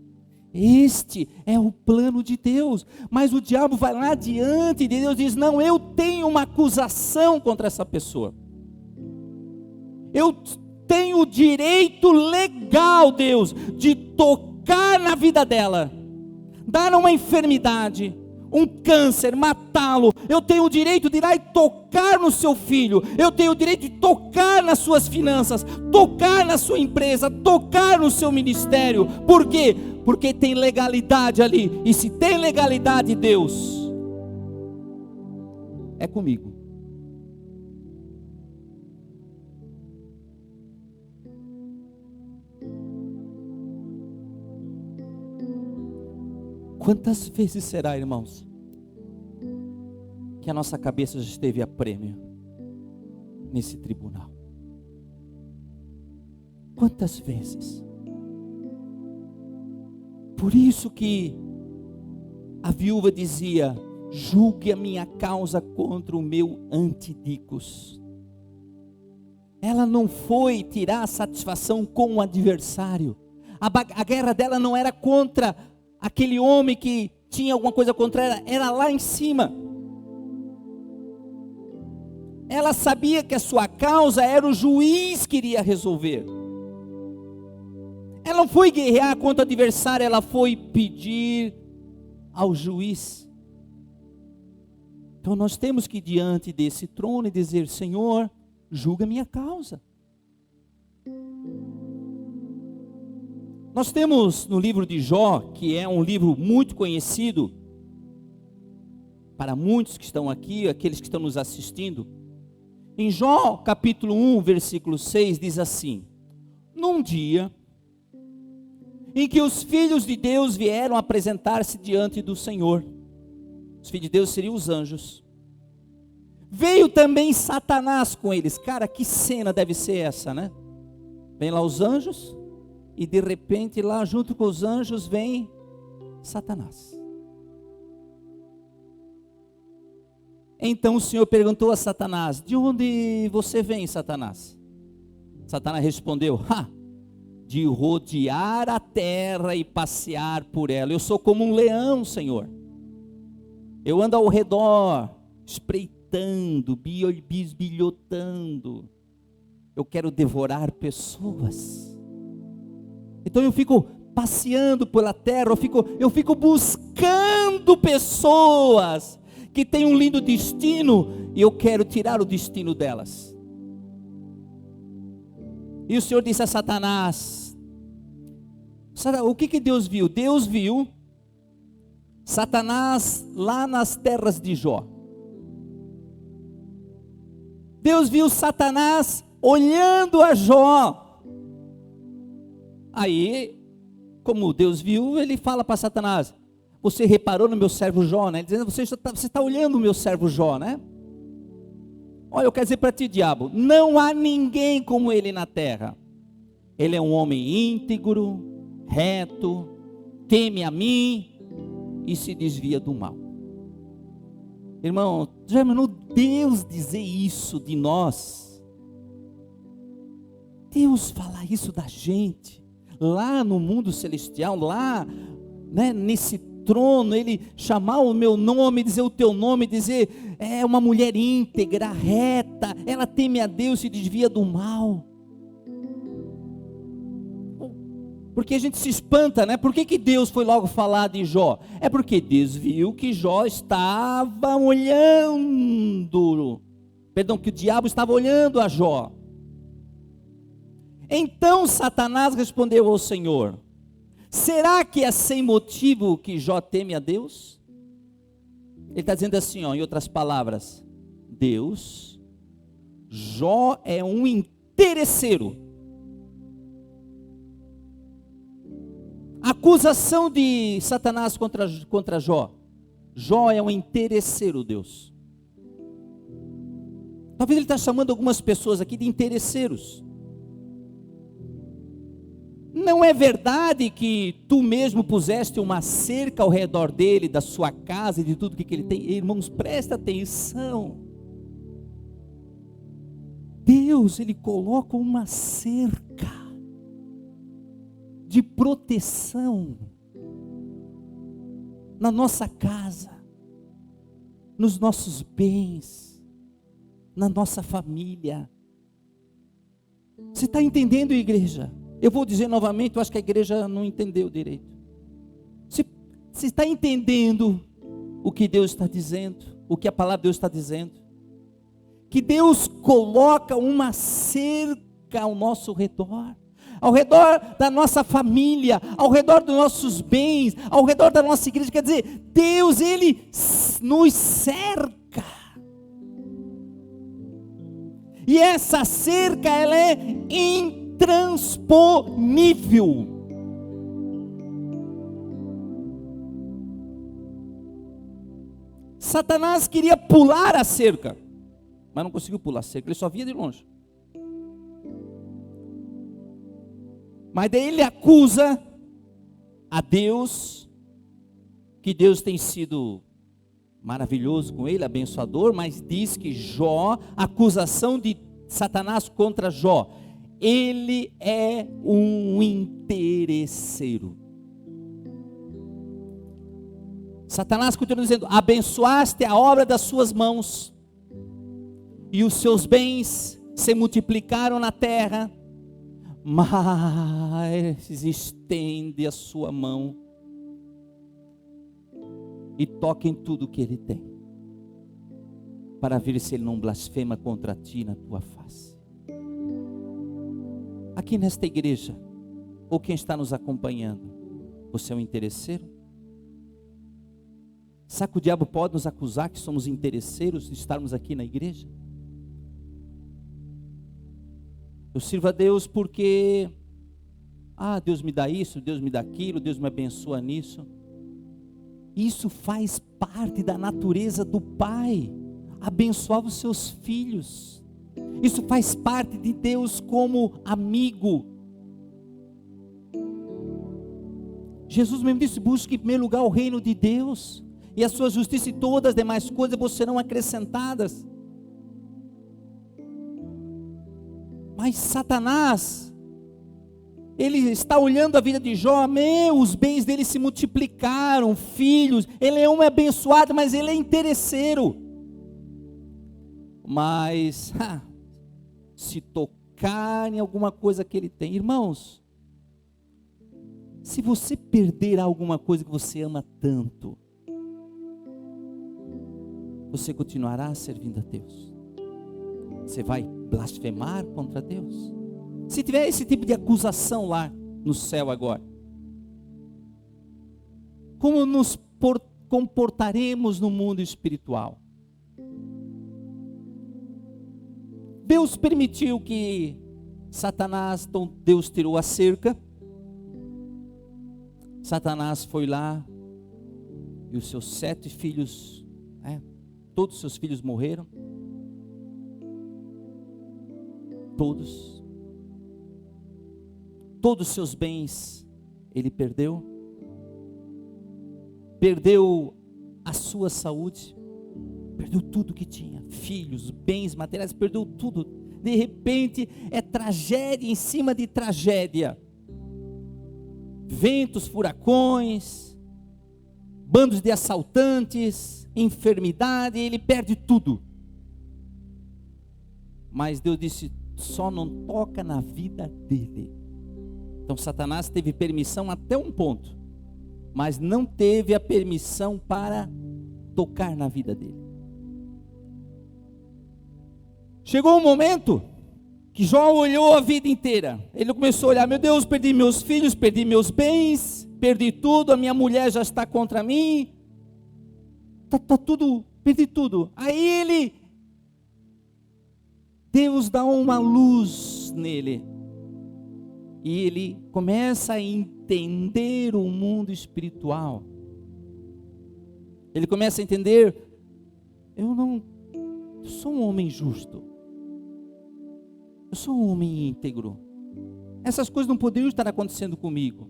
Este é o plano de Deus. Mas o diabo vai lá diante de Deus e diz: não, eu tenho uma acusação contra essa pessoa. Eu tenho o direito legal, Deus, de tocar na vida dela, dar uma enfermidade, um câncer, matá-lo. Eu tenho o direito de ir lá e tocar no seu filho. Eu tenho o direito de tocar nas suas finanças, tocar na sua empresa, tocar no seu ministério. Por quê? Porque tem legalidade ali. E se tem legalidade, Deus, é comigo. Quantas vezes será, irmãos, que a nossa cabeça já esteve a prêmio nesse tribunal? Quantas vezes? Por isso que a viúva dizia: julgue a minha causa contra o meu antidicos. Ela não foi tirar satisfação com o adversário. A guerra dela não era contra aquele homem que tinha alguma coisa contra ela, era lá em cima. Ela sabia que a sua causa era o juiz que iria resolver. Ela não foi guerrear contra o adversário, ela foi pedir ao juiz. Então nós temos que ir diante desse trono e dizer: Senhor, julga a minha causa. Nós temos no livro de Jó, que é um livro muito conhecido para muitos que estão aqui, aqueles que estão nos assistindo. Em Jó capítulo 1, versículo 6, diz assim: num dia em que os filhos de Deus vieram apresentar-se diante do Senhor, os filhos de Deus seriam os anjos, veio também Satanás com eles. Cara, que cena deve ser essa, né? Vem lá os anjos, e de repente lá junto com os anjos vem Satanás. Então o Senhor perguntou a Satanás: de onde você vem, Satanás? Satanás respondeu: de rodear a terra e passear por ela. Eu sou como um leão, Senhor. Eu ando ao redor, espreitando, bisbilhotando. Eu quero devorar pessoas. Então eu fico passeando pela terra, eu fico buscando pessoas que têm um lindo destino, e eu quero tirar o destino delas. E o Senhor disse a Satanás, o que Deus viu? Deus viu Satanás lá nas terras de Jó. Deus viu Satanás olhando a Jó. Aí, como Deus viu, ele fala para Satanás: você reparou no meu servo Jó, né? Dizendo: você está olhando o meu servo Jó, né? Olha, eu quero dizer para ti, diabo, não há ninguém como ele na terra. Ele é um homem íntegro, reto, teme a mim e se desvia do mal. Irmão, já imaginou Deus dizer isso de nós? Deus falar isso da gente, lá no mundo celestial, lá, né, nesse trono, ele chamar o meu nome, dizer o teu nome, dizer: é uma mulher íntegra, reta, ela teme a Deus e se desvia do mal. Porque a gente se espanta, né? Por que Deus foi logo falar de Jó? É porque Deus viu que Jó estava olhando, que o diabo estava olhando a Jó. Então Satanás respondeu ao Senhor: será que é sem motivo que Jó teme a Deus? Ele está dizendo assim, em outras palavras: Deus, Jó é um interesseiro. A acusação de Satanás contra Jó: Jó é um interesseiro, Deus. Talvez ele está chamando algumas pessoas aqui de interesseiros. Não é verdade que tu mesmo puseste uma cerca ao redor dele, da sua casa e de tudo que ele tem? Irmãos, presta atenção. Deus, Ele coloca uma cerca de proteção na nossa casa, nos nossos bens, na nossa família. Você está entendendo, igreja? Eu vou dizer novamente, eu acho que a igreja não entendeu direito. Você está entendendo o que Deus está dizendo? O que a palavra de Deus está dizendo? Que Deus coloca uma cerca ao nosso redor, ao redor da nossa família, ao redor dos nossos bens, ao redor da nossa igreja. Quer dizer, Deus, Ele nos cerca. E essa cerca, ela é intransponível. Satanás queria pular a cerca, mas não conseguiu pular a cerca, ele só via de longe. Mas daí ele acusa a Deus, que Deus tem sido maravilhoso com ele, abençoador, mas diz que Jó, a acusação de Satanás contra Jó, ele é um interesseiro. Satanás continua dizendo: abençoaste a obra das suas mãos, e os seus bens se multiplicaram na terra, mas estende a sua mão e toca em tudo que ele tem, para ver se ele não blasfema contra ti na tua face. Aqui nesta igreja, ou quem está nos acompanhando, você é um interesseiro? Sabe que o diabo pode nos acusar que somos interesseiros de estarmos aqui na igreja? Eu sirvo a Deus porque, Deus me dá isso, Deus me dá aquilo, Deus me abençoa nisso. Isso faz parte da natureza do Pai, abençoar os seus filhos. Isso faz parte de Deus como amigo. Jesus mesmo disse: busque em primeiro lugar o reino de Deus e a sua justiça, e todas as demais coisas vos serão acrescentadas. Mas Satanás, ele está olhando a vida de Jó, os bens dele se multiplicaram, filhos, ele é um abençoado, mas ele é interesseiro. Mas, se tocar em alguma coisa que ele tem, irmãos, se você perder alguma coisa que você ama tanto, você continuará servindo a Deus? Você vai blasfemar contra Deus? Se tiver esse tipo de acusação lá no céu agora, como nos comportaremos no mundo espiritual? Deus permitiu que Satanás, então Deus tirou a cerca, Satanás foi lá, e os seus 7 filhos, todos os seus filhos morreram, todos os seus bens ele perdeu a sua saúde, perdeu tudo que tinha, filhos, bens materiais, perdeu tudo. De repente é tragédia em cima de tragédia, ventos, furacões, bandos de assaltantes, enfermidade, ele perde tudo. Mas Deus disse: só não toca na vida dele. Então Satanás teve permissão até um ponto, mas não teve a permissão para tocar na vida dele. Chegou um momento que Jó olhou a vida inteira, ele começou a olhar: meu Deus, perdi meus filhos, perdi meus bens, perdi tudo, a minha mulher já está contra mim, tá tudo, perdi tudo. Aí Deus dá uma luz nele, e ele começa a entender o mundo espiritual. Ele começa a entender: eu não Eu sou um homem justo. Eu sou um homem íntegro. Essas coisas não poderiam estar acontecendo comigo.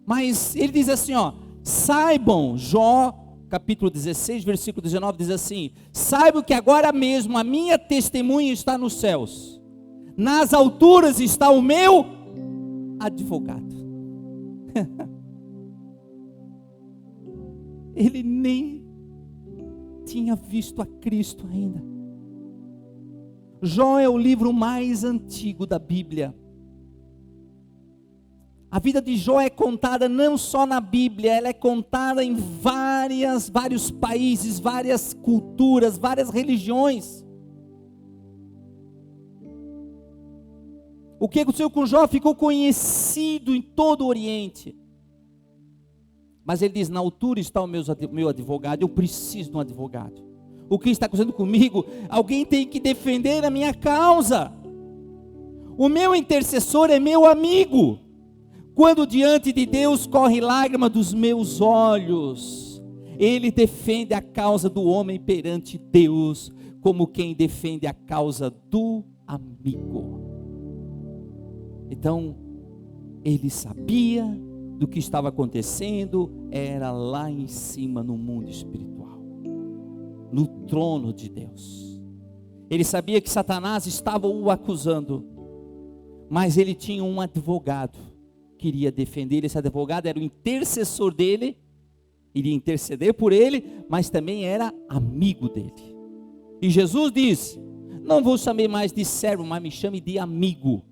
Mas ele diz assim, saibam, Jó, capítulo 16, versículo 19, diz assim: saibam que agora mesmo a minha testemunha está nos céus. Nas alturas está o meu advogado. Ele nem tinha visto a Cristo ainda. Jó é o livro mais antigo da Bíblia. A vida de Jó é contada não só na Bíblia, ela é contada em vários países, várias culturas, várias religiões. O que aconteceu com Jó ficou conhecido em todo o Oriente. Mas ele diz: na altura está o meu advogado, eu preciso de um advogado. O que está acontecendo comigo? Alguém tem que defender a minha causa. O meu intercessor é meu amigo. Quando diante de Deus corre lágrima dos meus olhos, Ele defende a causa do homem perante Deus, como quem defende a causa do amigo. Então, ele sabia do que estava acontecendo, era lá em cima no mundo espiritual, no trono de Deus. Ele sabia que Satanás estava o acusando, mas ele tinha um advogado que iria defender ele. Esse advogado era o intercessor dele, iria interceder por ele, mas também era amigo dele. E Jesus diz: não vou chamar mais de servo, mas me chame de amigo.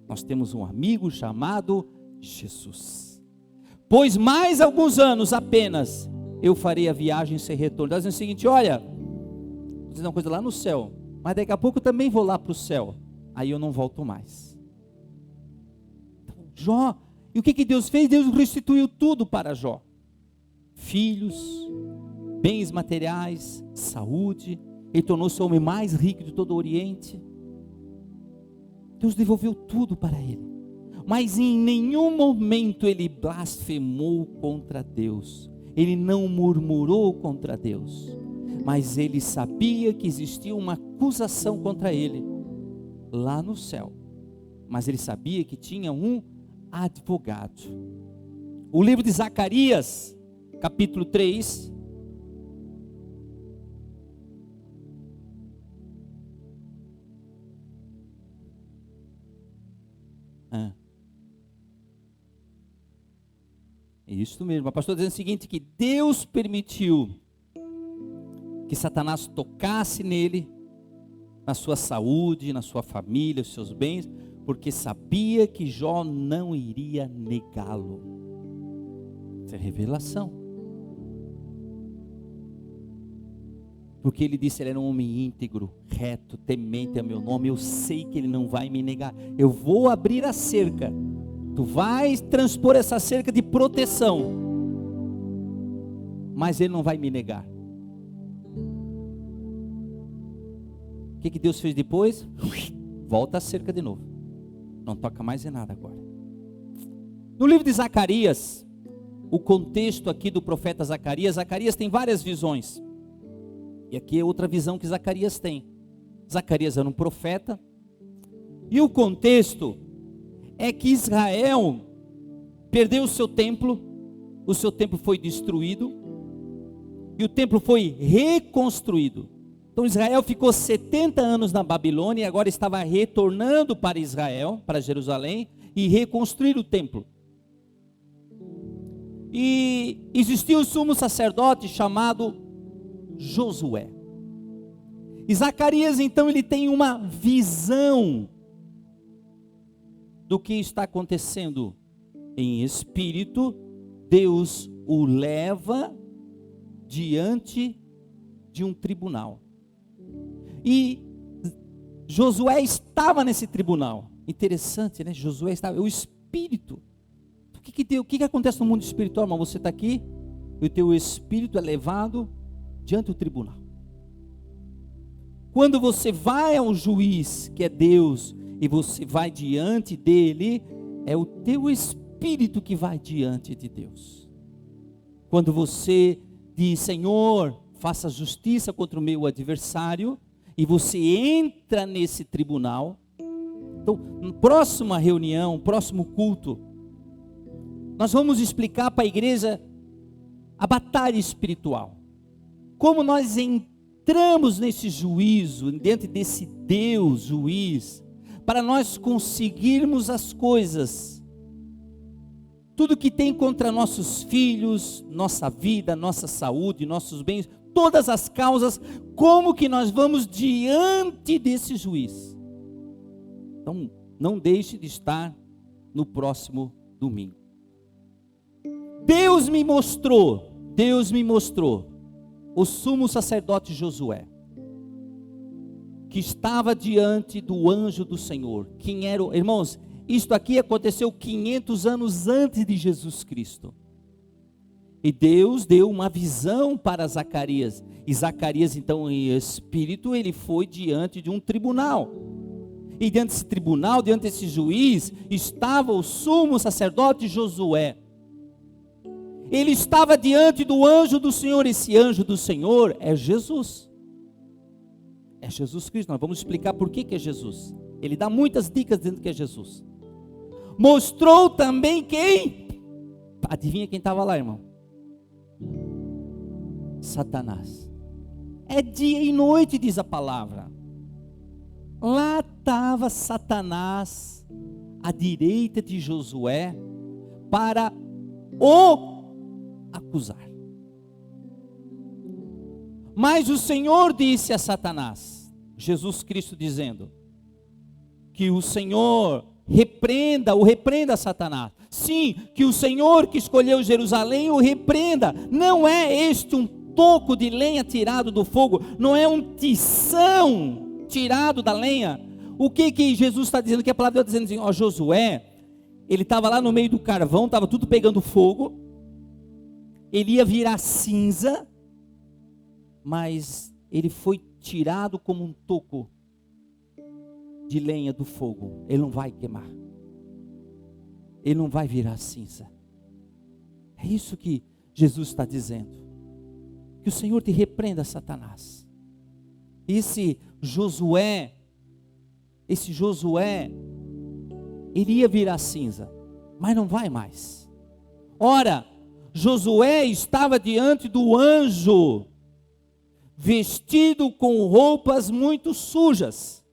Nós temos um amigo chamado Jesus. Pois mais alguns anos apenas eu farei a viagem sem retorno. Está dizendo o seguinte: olha, vou dizer uma coisa lá no céu, mas daqui a pouco eu também vou lá para o céu, aí eu não volto mais. Então, Jó, e o que Deus fez? Deus restituiu tudo para Jó: filhos, bens materiais, saúde. Ele tornou-se o homem mais rico de todo o Oriente. Deus devolveu tudo para ele, mas em nenhum momento ele blasfemou contra Deus, ele não murmurou contra Deus, mas ele sabia que existia uma acusação contra ele lá no céu, mas ele sabia que tinha um advogado. O livro de Zacarias, capítulo 3, é isso mesmo. O pastor está dizendo o seguinte: que Deus permitiu que Satanás tocasse nele, na sua saúde, na sua família, os seus bens, porque sabia que Jó não iria negá-lo. Isso é revelação. Porque ele disse: ele era um homem íntegro, reto, temente a meu nome. Eu sei que ele não vai me negar. Eu vou abrir a cerca. Tu vais transpor essa cerca de proteção, mas ele não vai me negar. O que Deus fez depois? Volta a cerca de novo. Não toca mais em nada agora. No livro de Zacarias, o contexto aqui do profeta Zacarias, Zacarias tem várias visões. E aqui é outra visão que Zacarias tem. Zacarias era um profeta, e o contexto é que Israel perdeu o seu templo foi destruído, e o templo foi reconstruído. Então Israel ficou 70 anos na Babilônia, e agora estava retornando para Israel, para Jerusalém, e reconstruir o templo. E existia um sumo sacerdote chamado Josué. E Zacarias então ele tem uma visão do que está acontecendo em espírito. Deus o leva diante de um tribunal, e Josué estava nesse tribunal. Interessante, né? Josué estava, o espírito. O que acontece no mundo espiritual, irmão? Você está aqui e o teu espírito é levado diante do tribunal. Quando você vai ao juiz, que é Deus, e você vai diante dele, é o teu espírito que vai diante de Deus. Quando você diz: Senhor, faça justiça contra o meu adversário, e você entra nesse tribunal. Então, na próxima reunião, próximo culto, nós vamos explicar para a igreja a batalha espiritual. Como nós entramos nesse juízo, dentro desse Deus juiz, para nós conseguirmos as coisas. Tudo que tem contra nossos filhos, nossa vida, nossa saúde, nossos bens, todas as causas, como que nós vamos diante desse juiz? Então, não deixe de estar no próximo domingo. Deus me mostrou o sumo sacerdote Josué, que estava diante do anjo do Senhor. Quem era, irmãos, isto aqui aconteceu 500 anos antes de Jesus Cristo. E Deus deu uma visão para Zacarias. E Zacarias, então, em espírito, ele foi diante de um tribunal. E diante desse tribunal, diante desse juiz, estava o sumo sacerdote Josué. Ele estava diante do anjo do Senhor. Esse anjo do Senhor é Jesus. É Jesus Cristo. Nós vamos explicar por que é Jesus. Ele dá muitas dicas dizendo que é Jesus. Mostrou também quem? Adivinha quem estava lá, irmão? Satanás. É dia e noite, diz a palavra. Lá estava Satanás à direita de Josué para o acusar. Mas o Senhor disse a Satanás, Jesus Cristo dizendo, que o Senhor repreenda Satanás. Sim, que o Senhor que escolheu Jerusalém o repreenda. Não é este um toco de lenha tirado do fogo, não é um tição tirado da lenha. O que Jesus está dizendo? Que a palavra está dizendo assim, ó, Josué, ele estava lá no meio do carvão, estava tudo pegando fogo, ele ia virar cinza, mas ele foi tirado como um toco de lenha do fogo. Ele não vai queimar, ele não vai virar cinza. É isso que Jesus está dizendo. Que o Senhor te repreenda, Satanás. Esse Josué, ele ia virar cinza, mas não vai mais. Ora, Josué estava diante do anjo, vestido com roupas muito sujas.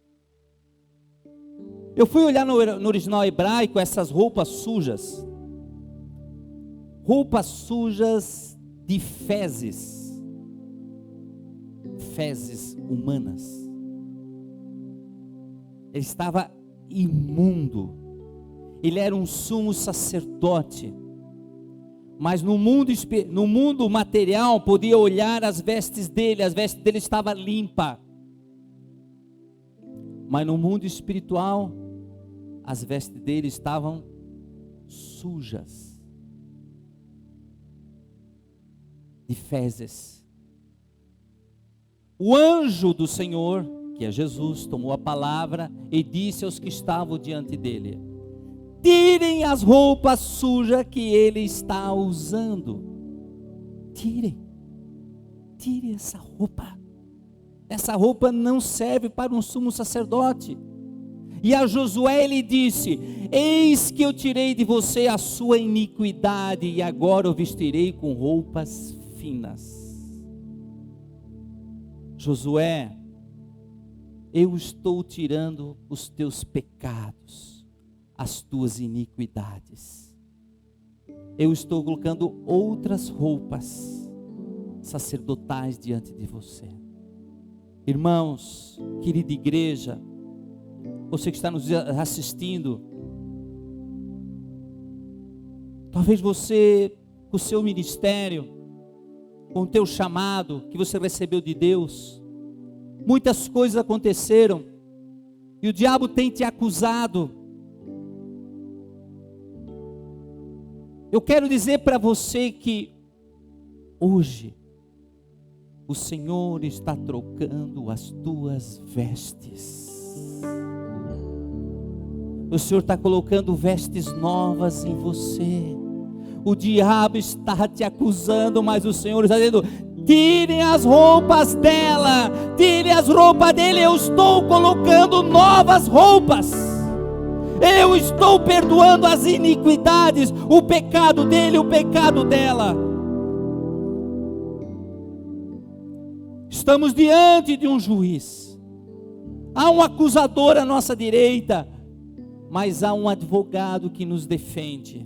Eu fui olhar no original hebraico essas roupas sujas de fezes humanas. Ele estava imundo. Ele era um sumo sacerdote, mas no mundo material podia olhar as vestes dele estava limpa, mas no mundo espiritual as vestes dele estavam sujas de fezes. O anjo do Senhor, que é Jesus, tomou a palavra e disse aos que estavam diante dele: tirem as roupas sujas que ele está usando. Tirem essa roupa. Essa roupa não serve para um sumo sacerdote. E a Josué ele disse: eis que eu tirei de você a sua iniquidade, e agora o vestirei com roupas finas. Josué, eu estou tirando os teus pecados, as tuas iniquidades. Eu estou colocando outras roupas sacerdotais diante de você. Irmãos, querida igreja, você que está nos assistindo, talvez você, com o seu ministério, com o teu chamado que você recebeu de Deus, muitas coisas aconteceram, e o diabo tem te acusado. Eu quero dizer para você que hoje o Senhor está trocando as tuas vestes. O Senhor está colocando vestes novas em você. O diabo está te acusando, mas o Senhor está dizendo: tirem as roupas dela, tirem as roupas dele, eu estou colocando novas roupas, eu estou perdoando as iniquidades, o pecado dele, o pecado dela. Estamos diante de um juiz, há um acusador à nossa direita, mas há um advogado que nos defende.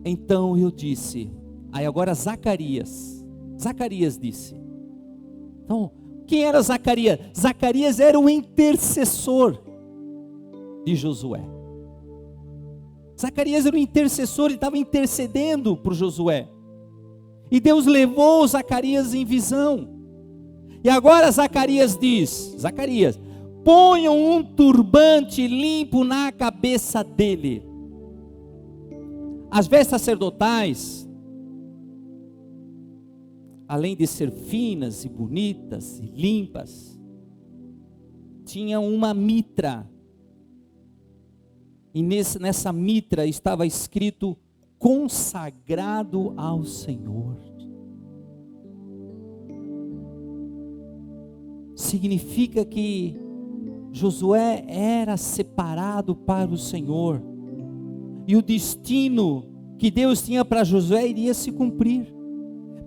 Então eu disse, aí agora Zacarias disse. Então, quem era Zacarias? Zacarias era o intercessor de Josué. Zacarias era o intercessor, ele estava intercedendo por Josué. E Deus levou Zacarias em visão. E agora Zacarias diz, Zacarias, ponham um turbante limpo na cabeça dele. As vestes sacerdotais, além de ser finas e bonitas e limpas, tinham uma mitra. E nessa mitra estava escrito, consagrado ao Senhor. Significa que Josué era separado para o Senhor. E o destino que Deus tinha para Josué iria se cumprir.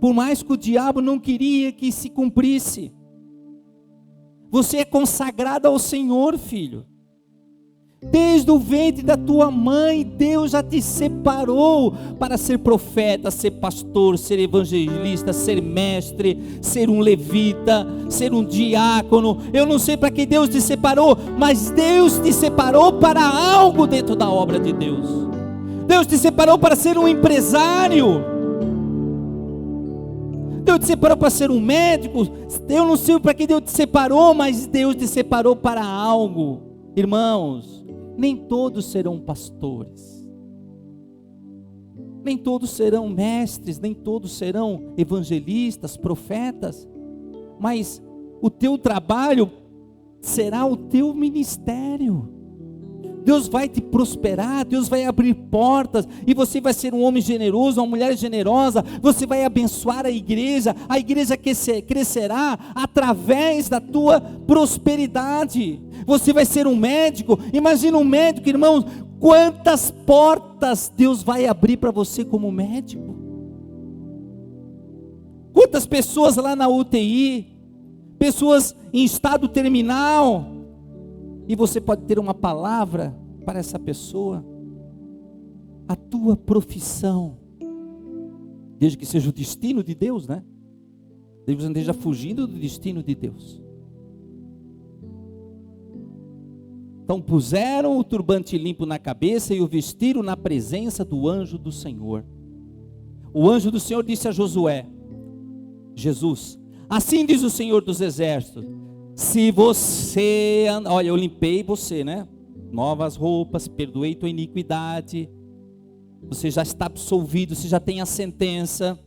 Por mais que o diabo não queria que se cumprisse. Você é consagrado ao Senhor, filho. Desde o ventre da tua mãe, Deus já te separou para ser profeta, ser pastor, ser evangelista, ser mestre, ser um levita, ser um diácono. Eu não sei para que Deus te separou, mas Deus te separou para algo dentro da obra de Deus. Deus te separou para ser um empresário. Deus te separou para ser um médico. Eu não sei para que Deus te separou, mas Deus te separou para algo. Irmãos, nem todos serão pastores, nem todos serão mestres, nem todos serão evangelistas, profetas, mas o teu trabalho será o teu ministério. Deus vai te prosperar, Deus vai abrir portas, e você vai ser um homem generoso, uma mulher generosa, você vai abençoar a igreja crescerá através da tua prosperidade. Você vai ser um médico, imagina um médico, irmãos, quantas portas Deus vai abrir para você como médico. Quantas pessoas lá na UTI, pessoas em estado terminal, e você pode ter uma palavra para essa pessoa. A tua profissão, desde que seja o destino de Deus, né? Desde que você não esteja fugindo do destino de Deus. Então puseram o turbante limpo na cabeça e o vestiram na presença do anjo do Senhor. O anjo do Senhor disse a Josué, Jesus, assim diz o Senhor dos exércitos, se você, olha, eu limpei você, né? Novas roupas, perdoei tua iniquidade, você já está absolvido, você já tem a sentença.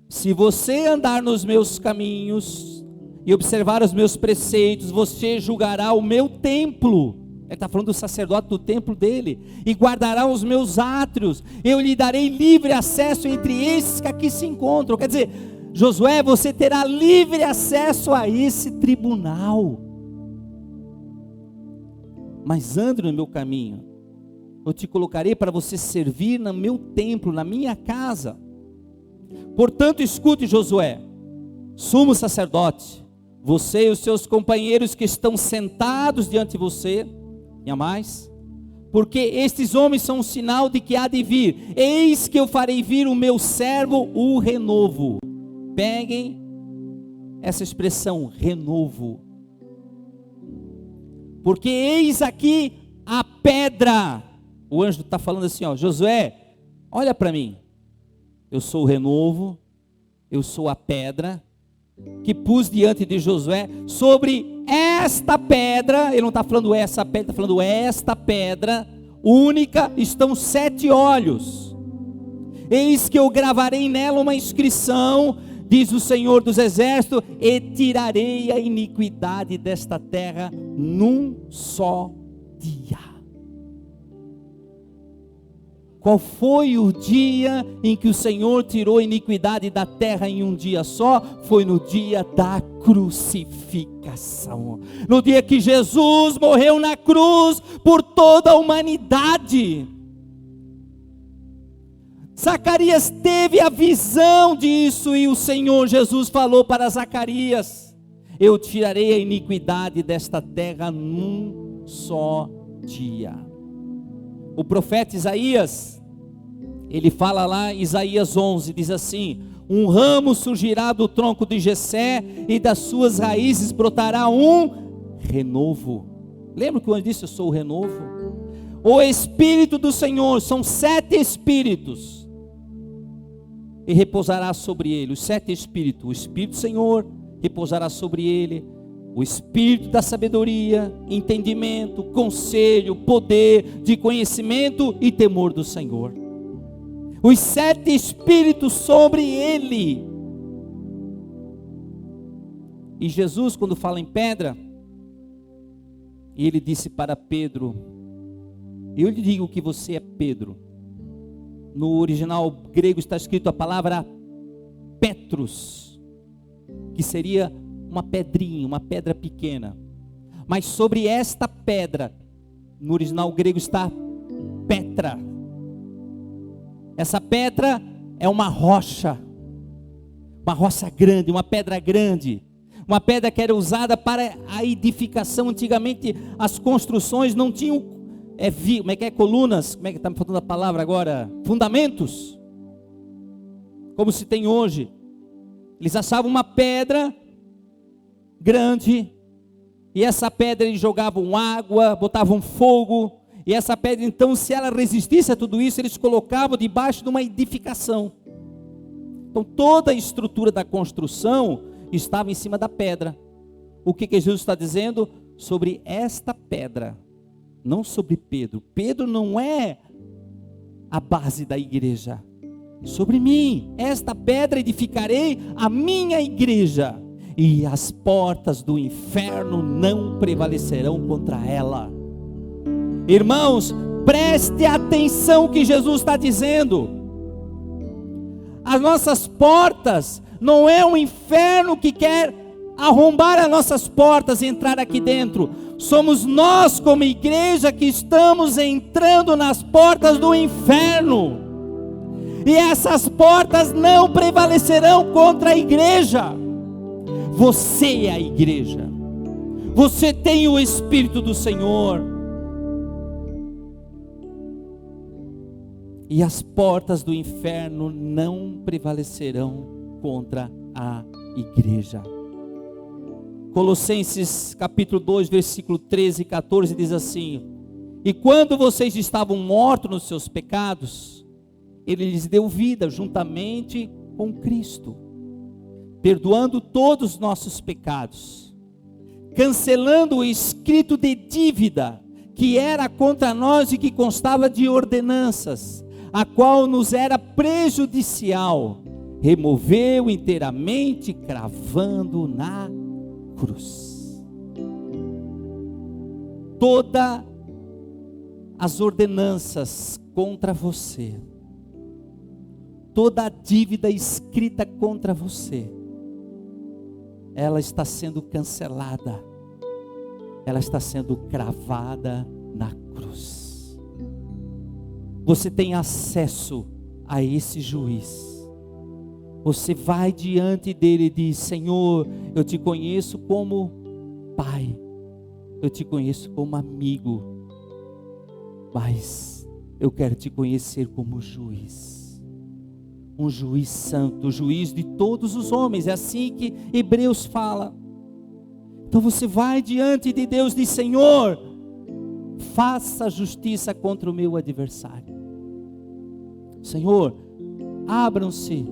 Se você andar nos meus caminhos e observar os meus preceitos, você julgará o meu templo. Ele está falando do sacerdote do templo dele. E guardará os meus átrios. Eu lhe darei livre acesso entre esses que aqui se encontram. Quer dizer, Josué, você terá livre acesso a esse tribunal. Mas ande no meu caminho. Eu te colocarei para você servir no meu templo, na minha casa. Portanto, escute, Josué, sumo sacerdote, você e os seus companheiros que estão sentados diante de você, e a mais, porque estes homens são um sinal de que há de vir. Eis que eu farei vir o meu servo, o renovo. Peguem essa expressão, renovo. Porque eis aqui a pedra. O anjo está falando assim, ó, Josué, olha para mim. Eu sou o renovo, eu sou a pedra que pus diante de Josué. Sobre esta pedra, ele não está falando essa pedra, está falando esta pedra única, estão 7 olhos. Eis que eu gravarei nela uma inscrição, diz o Senhor dos exércitos, e tirarei a iniquidade desta terra num só dia. Qual foi o dia em que o Senhor tirou a iniquidade da terra em um dia só? Foi no dia da crucificação. No dia que Jesus morreu na cruz por toda a humanidade. Zacarias teve a visão disso e o Senhor Jesus falou para Zacarias: eu tirarei a iniquidade desta terra num só dia. O profeta Isaías, ele fala lá em Isaías 11, diz assim: um ramo surgirá do tronco de Jessé e das suas raízes brotará um renovo. Lembra que eu disse eu sou o renovo? O Espírito do Senhor, são 7 espíritos, e repousará sobre ele, os 7 espíritos. O Espírito do Senhor repousará sobre ele, o Espírito da sabedoria, entendimento, conselho, poder, de conhecimento e temor do Senhor. Os 7 espíritos sobre ele. E Jesus, quando fala em pedra, ele disse para Pedro: eu lhe digo que você é Pedro. No original grego está escrito a palavra Petrus, que seria uma pedrinha, uma pedra pequena. Mas sobre esta pedra, no original grego está Petra. Essa pedra é uma rocha grande, uma pedra grande, uma pedra que era usada para a edificação. Antigamente as construções não tinham colunas, como é que está me faltando a palavra agora? Fundamentos, como se tem hoje. Eles achavam uma pedra grande, e essa pedra eles jogavam água, botavam fogo, e essa pedra então, se ela resistisse a tudo isso, eles colocavam debaixo de uma edificação. Então toda a estrutura da construção estava em cima da pedra. O que Jesus está dizendo? Sobre esta pedra, não sobre Pedro. Pedro não é a base da igreja. Sobre mim, esta pedra edificarei a minha igreja, e as portas do inferno não prevalecerão contra ela. Irmãos, preste atenção o que Jesus está dizendo. As nossas portas, não é o inferno que quer arrombar as nossas portas e entrar aqui dentro. Somos nós como igreja que estamos entrando nas portas do inferno. E essas portas não prevalecerão contra a igreja. Você é a igreja. Você tem o Espírito do Senhor. E as portas do inferno não prevalecerão contra a igreja. Colossenses capítulo 2, versículo 13 e 14 diz assim: e quando vocês estavam mortos nos seus pecados, Ele lhes deu vida juntamente com Cristo, perdoando todos os nossos pecados, cancelando o escrito de dívida que era contra nós e que constava de ordenanças, a qual nos era prejudicial, removeu inteiramente, cravando na cruz. Todas as ordenanças contra você, toda a dívida escrita contra você, ela está sendo cancelada, ela está sendo cravada na cruz. Você tem acesso a esse juiz. Você vai diante dele e diz: Senhor, eu te conheço como pai, eu te conheço como amigo, mas eu quero te conhecer como juiz, um juiz santo, juiz de todos os homens. É assim que Hebreus fala. Então você vai diante de Deus e diz: Senhor, faça justiça contra o meu adversário. Senhor, abram-se,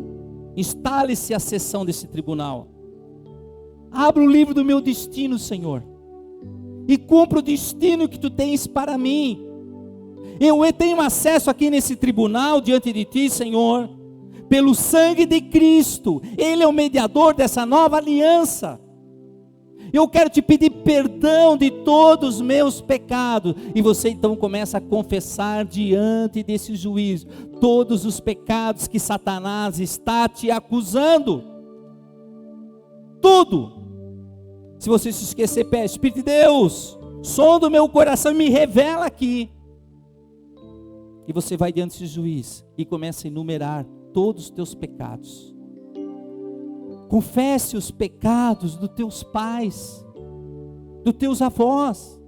instale-se a sessão desse tribunal. Abra o livro do meu destino, Senhor, e cumpra o destino que tu tens para mim. Eu tenho acesso aqui nesse tribunal diante de ti, Senhor, pelo sangue de Cristo. Ele é o mediador dessa nova aliança. Eu quero te pedir perdão de todos os meus pecados. E você então começa a confessar diante desse juiz todos os pecados que Satanás está te acusando. Tudo. Se você se esquecer, pede: Espírito de Deus, sonda o meu coração e me revela aqui. E você vai diante desse juiz e começa a enumerar todos os teus pecados. Confesse os pecados dos teus pais, dos teus avós.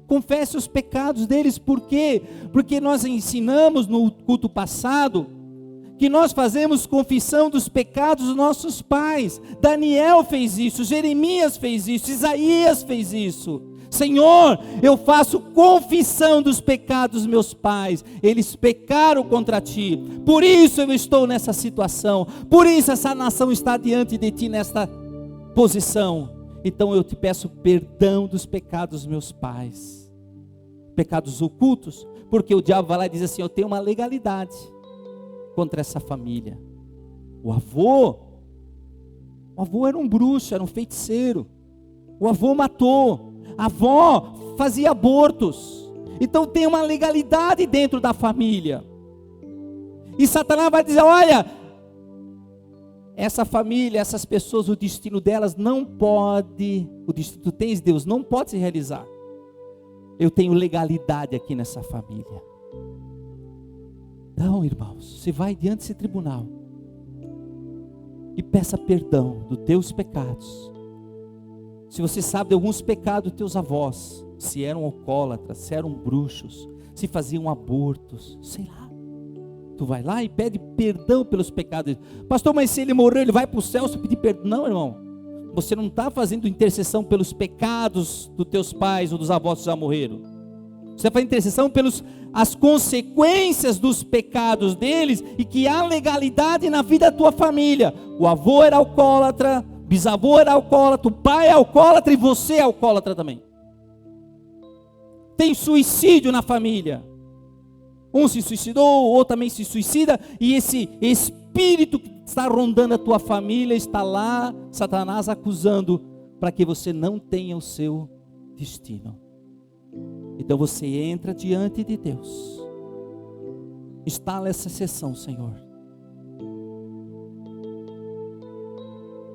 Confesse os pecados deles. Por quê? Porque nós ensinamos no culto passado que nós fazemos confissão dos pecados dos nossos pais. Daniel fez isso, Jeremias fez isso, Isaías fez isso. Senhor, eu faço confissão dos pecados dos meus pais, eles pecaram contra ti, por isso eu estou nessa situação, por isso essa nação está diante de ti nesta posição. Então eu te peço perdão dos pecados dos meus pais, pecados ocultos, porque o diabo vai lá e diz assim: eu tenho uma legalidade contra essa família. O avô era um bruxo, era um feiticeiro, o avô matou, a avó fazia abortos, então tem uma legalidade dentro da família, e Satanás vai dizer: olha, essa família, essas pessoas, o destino delas não pode, o destino que tu tens, Deus, não pode se realizar. Eu tenho legalidade aqui nessa família. Então, irmãos, você vai diante desse tribunal e peça perdão dos teus pecados. Se você sabe de alguns pecados dos teus avós, se eram alcoólatras, se eram bruxos, se faziam abortos, sei lá, tu vai lá e pede perdão pelos pecados. Pastor, mas se ele morreu, ele vai para o céu se pedir perdão? Não, irmão, você não está fazendo intercessão pelos pecados dos teus pais ou dos avós que já morreram. Você faz intercessão pelas consequências dos pecados deles, e que há legalidade na vida da tua família. O avô era alcoólatra, bisavô era alcoólatra, o pai é alcoólatra e você é alcoólatra também. Tem suicídio na família. Um se suicidou, o outro também se suicida, e esse espírito que está rondando a tua família está lá, Satanás acusando, para que você não tenha o seu destino. Então você entra diante de Deus, instala essa sessão, Senhor.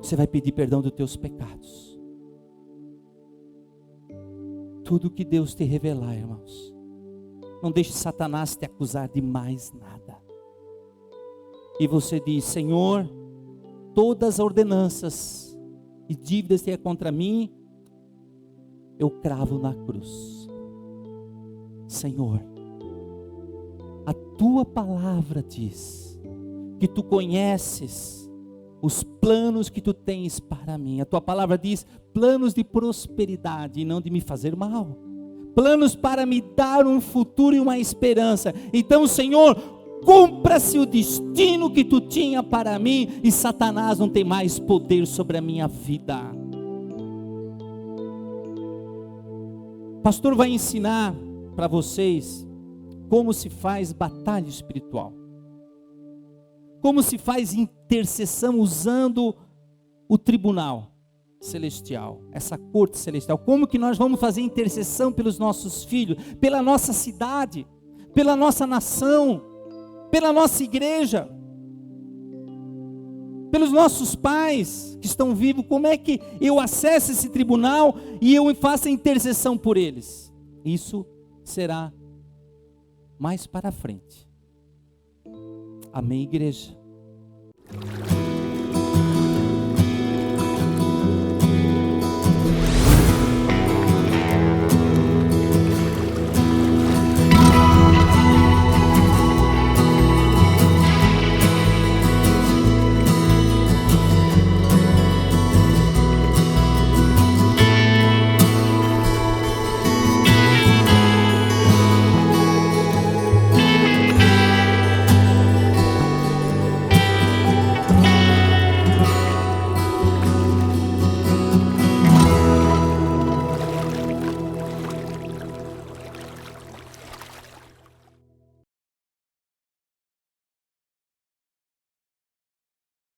Você vai pedir perdão dos teus pecados. Tudo que Deus te revelar, irmãos. Não deixe Satanás te acusar de mais nada. E você diz: Senhor, todas as ordenanças e dívidas que é contra mim, eu cravo na cruz. Senhor, a tua palavra diz que tu conheces os planos que tu tens para mim. A tua palavra diz planos de prosperidade e não de me fazer mal, planos para me dar um futuro e uma esperança. Então, Senhor, cumpra-se o destino que tu tinha para mim, e Satanás não tem mais poder sobre a minha vida. O pastor vai ensinar para vocês como se faz batalha espiritual, como se faz intercessão usando o tribunal celestial, essa corte celestial. Como que nós vamos fazer intercessão pelos nossos filhos, pela nossa cidade, pela nossa nação, pela nossa igreja, pelos nossos pais que estão vivos. Como é que eu acesso esse tribunal e eu faço a intercessão por eles? Isso será mais para frente. Amém, igreja?